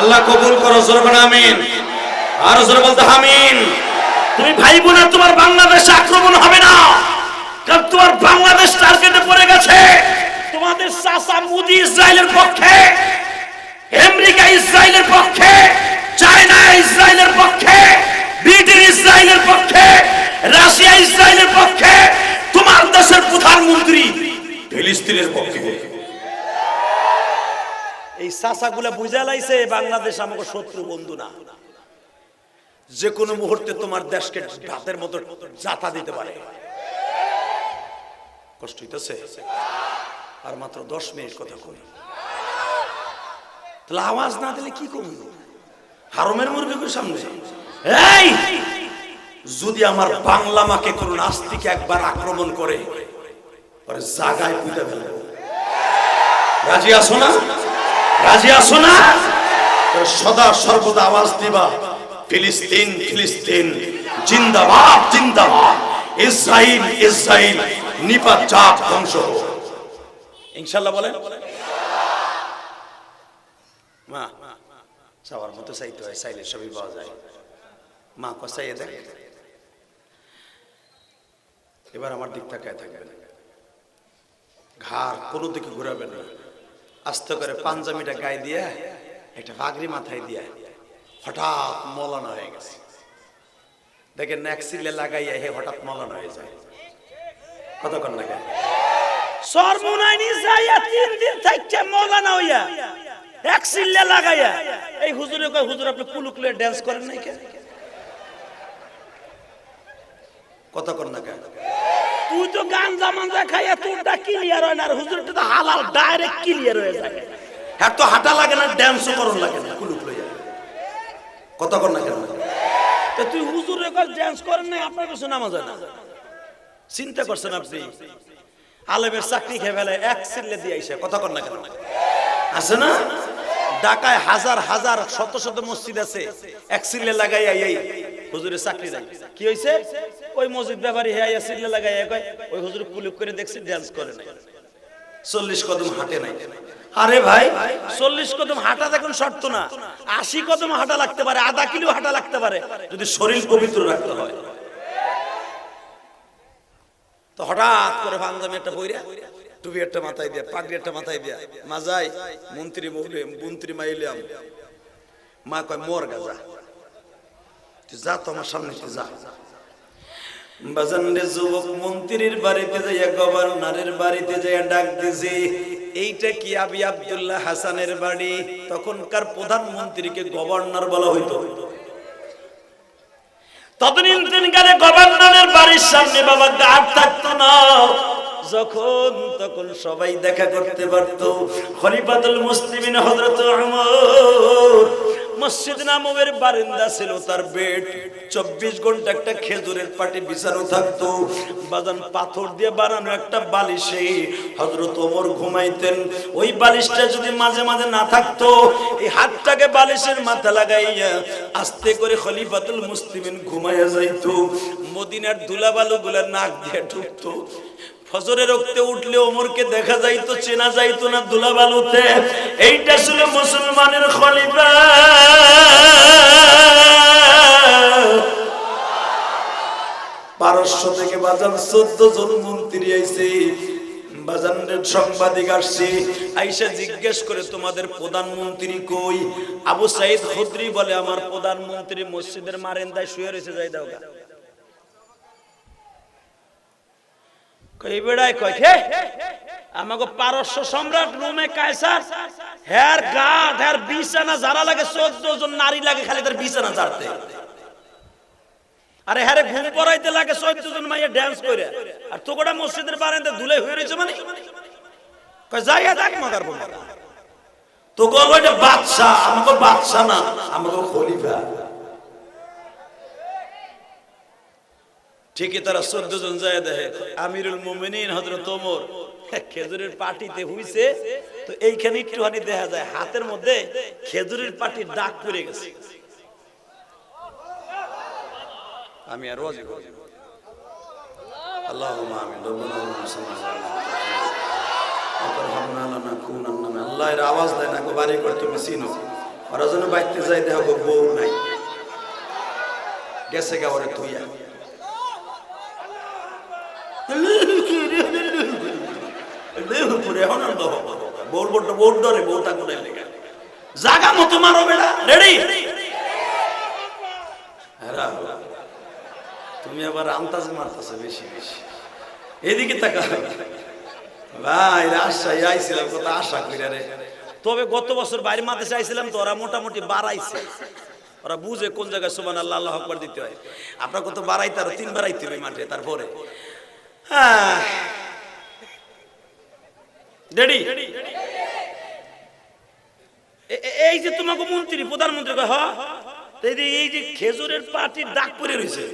আল্লাহ কবুল করো, জোরে বলো আমিন। আর জোরে বলতে আমিন। তুমি ভাই বোনের তোমার বাংলাদেশে আক্রমণ হবে না, কারণ তোমার বাংলাদেশ টার্গেটে পড়ে গেছে। তোমাদের চাচা মোদি ইসরায়েলের পক্ষে, আমেরিকা ইসরায়েলের পক্ষে, চায়না ইসরায়েলের পক্ষে, ব্রিটেন ইসরায়েলের পক্ষে, রাশিয়া ইসরায়েলের পক্ষে, তোমার দেশের প্রধানমন্ত্রী ফিলিস্তিনের পক্ষে। এই চাচাগুলা বুঝা লাইছে বাংলাদেশ আমাকে শত্রু বন্ধু না, যে কোনো মুহূর্তে তোমার দেশকে ভাতের মতো জাতা দিতে পারে। কষ্ট হইতেছে? আর মাত্র 10 মিনিট কথা কই, তাহলে আওয়াজ না দিলে কি করব? হারমের মুরগির সামনে এই যদি আমার বাংলা মাকে কোন নাস্তিক একবার আক্রমণ করে, পরে জায়গায় পুঁতে ফেলবো। রাজি আছো না? রাজি আছো না? সদা সর্বদা আওয়াজ দিবা, ফিলিস্তিন ফিলিস্তিন জিন্দাবাদ জিন্দাবাদ, ইসরাইল ইসরাইল নিপাত জাত ধ্বংস। ইনশাআল্লাহ বলেন। মা চাওয়ার মতো চাইতে হয়, চাইলে সবই পাওয়া যায়। মা কসাইয়ে দেখ। এবার আমার দিক তাকায় থাকবেন, ঘাড় কোনো দিকে ঘুরাবেন না, আস্তে করে পাঞ্জাবিটা গায়ে দিয়ে একটা পাগড়ি মাথায় দিয়ে হঠাৎ মলানা হয়ে গেছে। দেখেন নেক্সিলে লাগাইয়া হে হঠাৎ মলানা হয়ে যায়। কতক্ষণ লাগে? সর্বনাইনি যাইয়া 3 দিন থাকতে মলানা হইয়া এক সিল্লা লাগাইয়া এই হুজুরে কয় হুজুর আপনি কুলুকুলে ডান্স করেন নাই কেন? কথা কর না কেন? তুই তো গাঞ্জা মাঞ্জা খাইয়া তোরটা ক্লিয়ার হয় না, আর হুজুরটা তো হালাল ডাইরেক্ট ক্লিয়ার হয়ে যায়। হ্যাঁ তো হাঁটা লাগে না, ড্যান্সও করন লাগে না, কুলুকুলে। কথা কর না কেন? তো তুই হুজুরে কয় ডান্স করেন নাই, আপনার কিছু নামাজ হয় না? চিন্তা করছেন আপনি? আলেমের চাকরি খেয়ে ফেলে এক সিল্লে দিয়ে আইসা। কথা কর না কেন? আছে না ঢাকায় হাজার হাজার শত শত মসজিদ আছে, এক সিল্লে লাগাই এই হুজুরের চাকরি নাই। কি হইছে? ওই মসজিদ ব্যাপারী হে আইয়া সিল্লে লাগাই কয় ওই হুজুর কুলুক করে দেখছি ডান্স করে নাই, 40 কদম হাঁটে নাই। আরে ভাই 40 কদম হাঁটা দেখুন শর্ত না, 80 কদম হাঁটা লাগতে পারে, আধা কিলো হাঁটা লাগতে পারে, যদি শরীর পবিত্র রাখতে হয়। তো হঠাৎ করে পাঞ্জাবি একটা পইরা, টুপি একটা মাথায় দিয়া, পাগড়ি একটা মাথায় দিয়া মাজাই মন্ত্রী মাইলাম। মা কয় মোর গাজা, তুই যা তো আমার সামনে যা। বাজান রে যুবক মন্ত্রীর বাড়িতে যাইয়া গভর্নরের বাড়িতে যাইয়া ডাক দিছে, এইটা কি আবি আব্দুল্লাহ হাসানের বাড়ি? তখনকার প্রধানমন্ত্রীকে গভর্নর বলা হইতো। তদনীন্তনকালে গভর্নরের বাড়ির সামনে বাবা গার্ড থাকতো না, যখন তখন সবাই দেখা করতে পারতো। খলিফাতুল মুসলিমিন হযরত ওমর মসজিদ নববীর বারান্দা ছিল তার বেড, 24 ঘন্টা একটা খেজুরের পাটি বিছানো থাকতো। বাজান পাথর দিয়ে বানানো একটা বালিশে হযরত ওমর ঘুমাইতেন। ওই বালিশটা যদি মাঝে মাঝে না থাকতো, এই হাতটাকে বালিশের মাথা লাগাইয়া আস্তে করে খলিফাতুল মুসলিমিন ঘুমাইয়া যাইতো। মদিনার ধুলাবালু গুলা নাক দিয়ে ঢুকতো। ফজরের রক্তে উঠলে ওমরকে দেখা যাইতো, চেনা যাইতো না ধুলাবালুতে। এইটা ছিল মুসলমানের খলিফা। পারস্য থেকে বাজান 14 জন মন্ত্রী আইছে। বাজানের সাংবাদিক আসছে, আইসা জিজ্ঞেস করে তোমাদের প্রধানমন্ত্রী কই? আবু সাইদ খুদরি বলে আমার প্রধানমন্ত্রী মসজিদের মারেন্দায় শুয়ে রয়েছে, যাই দাও। আমাকে পারস্য সম্রাট রোমে কায়সার হের গার্ড হের বিছানা যারা লাগে 14 জন নারী লাগে খালি তার বিছানা ঝাড়তে। আরে হ্যারে ঘুম পড়াইতে লাগে 14 জন মাইয়া ডান্স করে, আর তোকটা মসজিদের বারান্দায় ধুলাই হয়ে রয়েছে। মানে কয় যাইয়া দেখ মাদার বোন, তোকে ওইটা বাদশা, আমাকে বাদশা না, আমাকে খলিফা। ঠিকই তারা 14 জন যায় দেখে আমিরুল মুমিনিন হযরত ওমর খেজুরের পাটিতে হইছে। তো এইখানে একটুখানি দেখা যায় হাতের মধ্যে খেজুরের পাটির দাগ পড়ে গেছে। আমি আর ওয়াজি করি আল্লাহুম্মা আমিন। আল্লাহ এর আওয়াজ দেয় না, গো বাড়ি করে তুমি চিনো। ওরা যেন বাইতে যাই দেখো বউ নাই, গেছে গাওয়ারে তুইয়া জাগা মতো মারো বেড়া রেডি। তুমি আবার আন্তাজ মারতেছো বেশি বেশি, এদিকে তাকা ভাই। রাজশাহী আইছিলাম কত আশা কইরা রে, তবে গত বছর বাইরে মাদ্রাসা আইছিলাম তো ওরা মোটামুটি বাড়াইছে। ওরা বুঝে কোন জায়গায় সুবহানাল্লাহ আল্লাহু আকবার দিতে হয়। আপনার কত বাড়াইতে আরো 3 বাড়াইতে হবে মাঠে। তারপরে এই যে তোমাকে মন্ত্রী প্রধানমন্ত্রী এই যে খেজুরের পাটির দাগ পড়ে রয়েছে,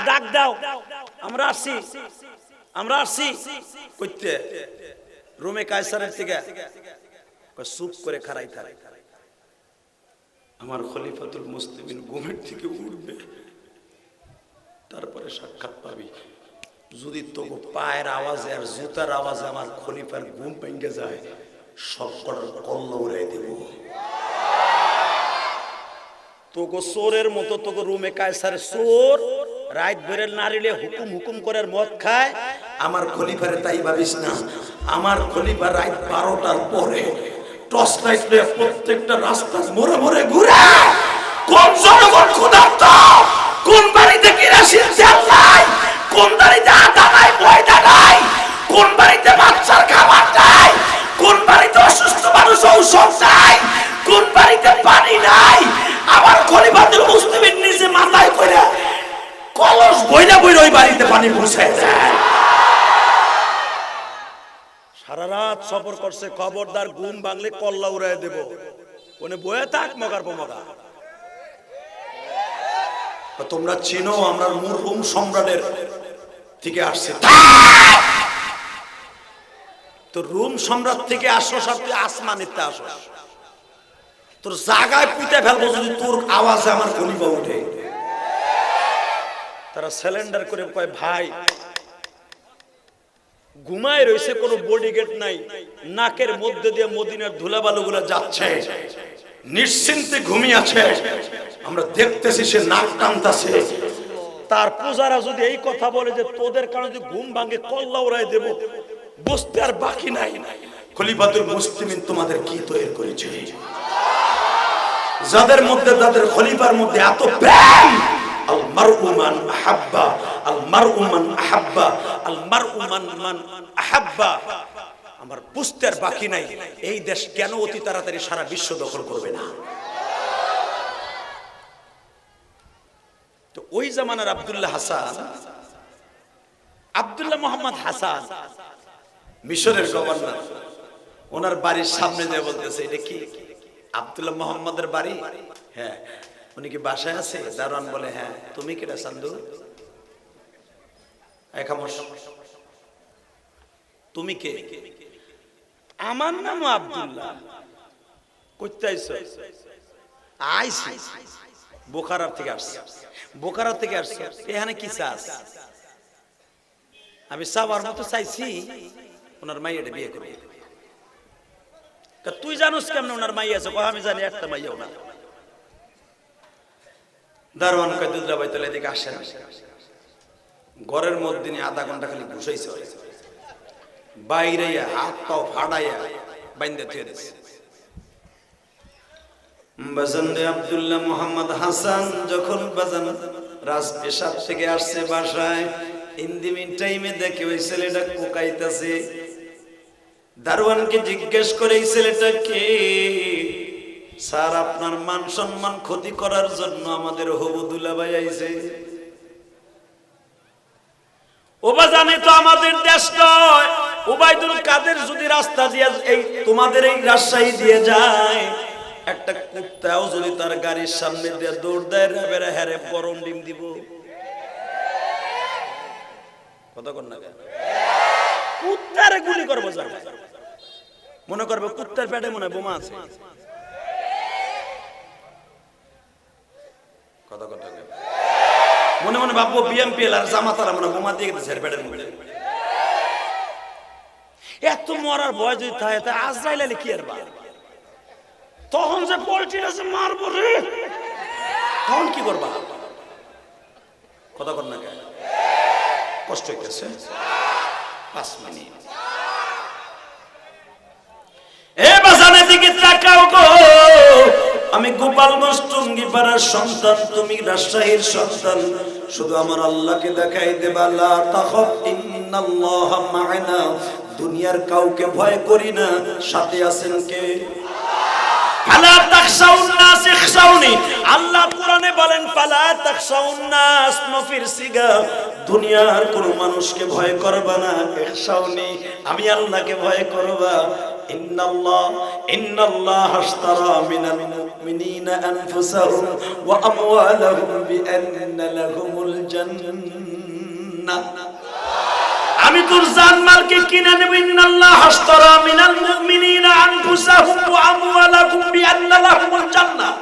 দাগ দাও। আমরা আসছি করতে রোমে কায়সারের থেকে। চুপ করে খাড়াই থাকে, আমার খলিফাতুল মুসলিমিন ঘুমের থেকে উঠবে, তারপরে সাক্ষাৎ পাবি। যদি তোকে পায়ের আওয়াজে আর জুতার আওয়াজে আমার খলিফার ঘুম ভেঙে যায়, সব কটার কল্লা উড়াই দেব। তোকে চোরের মতো তোকে রুমে কায়সার চোর রাত বেরের নারিলে হুকুম হুকুম করে মদ খায়। আমার খলিফারে তাই ভাবিস না, আমার খলিফা রাত 12টার পরে টর্চ লাইট নিয়ে প্রত্যেকটা রাস্তা মোড়ে মোড়ে ঘুরে। কোন জনগণ ক্ষুধার্ত, কোন বাড়িতে কেরোসিন তেল নাই, কোন বাড়িতে আটা নাই ময়দা নাই, কোন বাড়িতে বাচ্চার খাবার নাই, কোন গোসল নাই, কোন বাড়িতে পানি নাই, আবার খলিফাতুল মুসলিমিন নিজে মাথায় কইরা কলস বইরা বইরা ওই বাড়িতে পানি পৌঁছায় যায়। সারা রাত সফর করছে, খবরদার ঘুম ভাঙলে কল্লা উড়ায় দেব, কোনে বয়ে থাক মগার পমগা। তোমরা চিনো আমরা মুরহুম সম্রাটের থেকে আসছে, তো রোম সম্রাট থেকে আসো, সব তুই আসমানিতে আসো, তোর জায়গায় পুঁতে ফেলবো যদি তোর আওয়াজে আমার খলিফা উঠে। তারা সিলিন্ডার করে কয় ভাই ঘুমায় রয়েছে, কোনো বডিগার্ড নাই, নাকের মধ্যে দিয়ে মদিনার ধুলাবালুগুলো যাচ্ছে, নিশ্চিন্তে ঘুমিয়ে আছে, আমরা দেখতেছি সে নাক টানতাছে। তার পূজারা যদি এই কথা বলে যে তোদের কারণে যদি ঘুম ভাঙে কল্লা উড়াই দেব, বসতে আর বাকি নাই। খলিফাতুল মুসলিমিন তোমাদের কি তৈরি করেছে? যাদের মধ্যে তাদের খলিফার মধ্যে এত প্রেম, আল মারউ মান আহাব্বা, আল মারউ মান আহাব্বা, আল মারউ মান আহাব্বা। আমার বুঝতে আর বাকি নাই এই দেশ কেন অতি তাড়াতাড়ি সারা বিশ্ব দখল করবে না। তো ওই জামানার আব্দুল্লাহ হাসান, আব্দুল্লাহ মোহাম্মদ হাসান মিশরের গভর্নর, ওনার বাড়ির সামনে যে বলতেছে এটা কি আব্দুল্লাহ মোহাম্মদের বাড়ি? হ্যাঁ। উনি কি বাসায় আছে? দারোয়ান বলে হ্যাঁ। তুমি কেটা সান্দু? তুমি কে? আমার নাম আব্দুল্লাহ। কইতে আইছো? আইছি বোখারা থেকে আসছি। বোখারা থেকে আসছি, এখানে কি চাস? আমি চাওয়ার মতো চাইছি ওনার মাইয়াটা বিয়ে করবে। তুই জানোস কেমন ওনার মাইয়া আছে? আমি জানি একটা মাইয়া ওনার। দারোয়ান কয় দুধরা ভাই তাহলে এদিকে আসেন। ঘরের মধ্যে নিয়ে আধা ঘন্টা খালি ঘুষাইছে, বাইরে হাত পাও ফাড়াইয়া বাইন্দা থুয়ে দিছে। বাজান আব্দুল্লাহ মোহাম্মদ হাসান যখন বাজান রাজ পেশাব থেকে আসছে বাসায়, ইন্দিমিন টাইমে দেখে ওই ছেলেটা কোকাইতেছে। দারোয়ানকে জিজ্ঞেস করে এই ছেলেটা কে? স্যার আপনার মান সম্মান ক্ষতি করার জন্য আমাদের হবু দুলাভাই আইছে। ওবা জানে তো আমাদের দেশ নয়, ওবাইদুল কাদের যদি রাস্তা দিয়ে এই তোমাদের এই রাজশাহী দিয়ে যায়, একটা কুত্তাও যদি তার গাড়ির সামনে দিয়ে দৌড় দেয় রেবেরা হেরে গরম ডিম দিব। কতক্ষণ না কুত্তারে গুলি করবো, যাবে মনে করবে কুত্তার পেটে মনে হয় বোমা আছে। কতক্ষণ মনে মনে ভাববো বিএমপি আর জামাতারা মনে বোমা দিয়ে গেছে পেটের মধ্যে। এত মরার ভয় যদি থাকে তা আজরাইল আলী কি আর বা তখন যে পোল্ট্রির আছে মারবো রে, তখন কি করবা? কতক্ষণ না কষ্ট হইতেছে 5 মিনিট। এ বাজানের দিকে তাকাও গো, আমি গোপালগঞ্জ টুঙ্গিপাড়ার সন্তান, তুমি রাজশাহীর সন্তান। শুধু আমার আল্লাহকে দেখাই দেবা, লা তাখাফ ইন্নাল্লাহা মা'ানা। দুনিয়ার কাউকে ভয় করি না, সাথে আছেন কে? ফালা তাখশাউন নাস ইখশাউনি। আল্লাহ কোরআনে বলেন ফালা তাখশাউন নাস নফির সিগা, দুনিয়ার কোন মানুষকে ভয় করবা না, ইখশাউনি আমি আল্লাহকে ভয় করবা। ইন্নাল্লাহ আশতারা মিনাল মুমিনিনা আনফুসাহুম ওয়া আমওয়ালাহুম বিআন্না লাহুমুল জান্নাহ। আমি তোর জানমালকে কিনে নেব। ইন্নাল্লাহ আশতারা মিনাল মুমিনিনা আনফুসাহুম ওয়া আমওয়ালাহুম বিআন্না লাহুমুল জান্নাহ।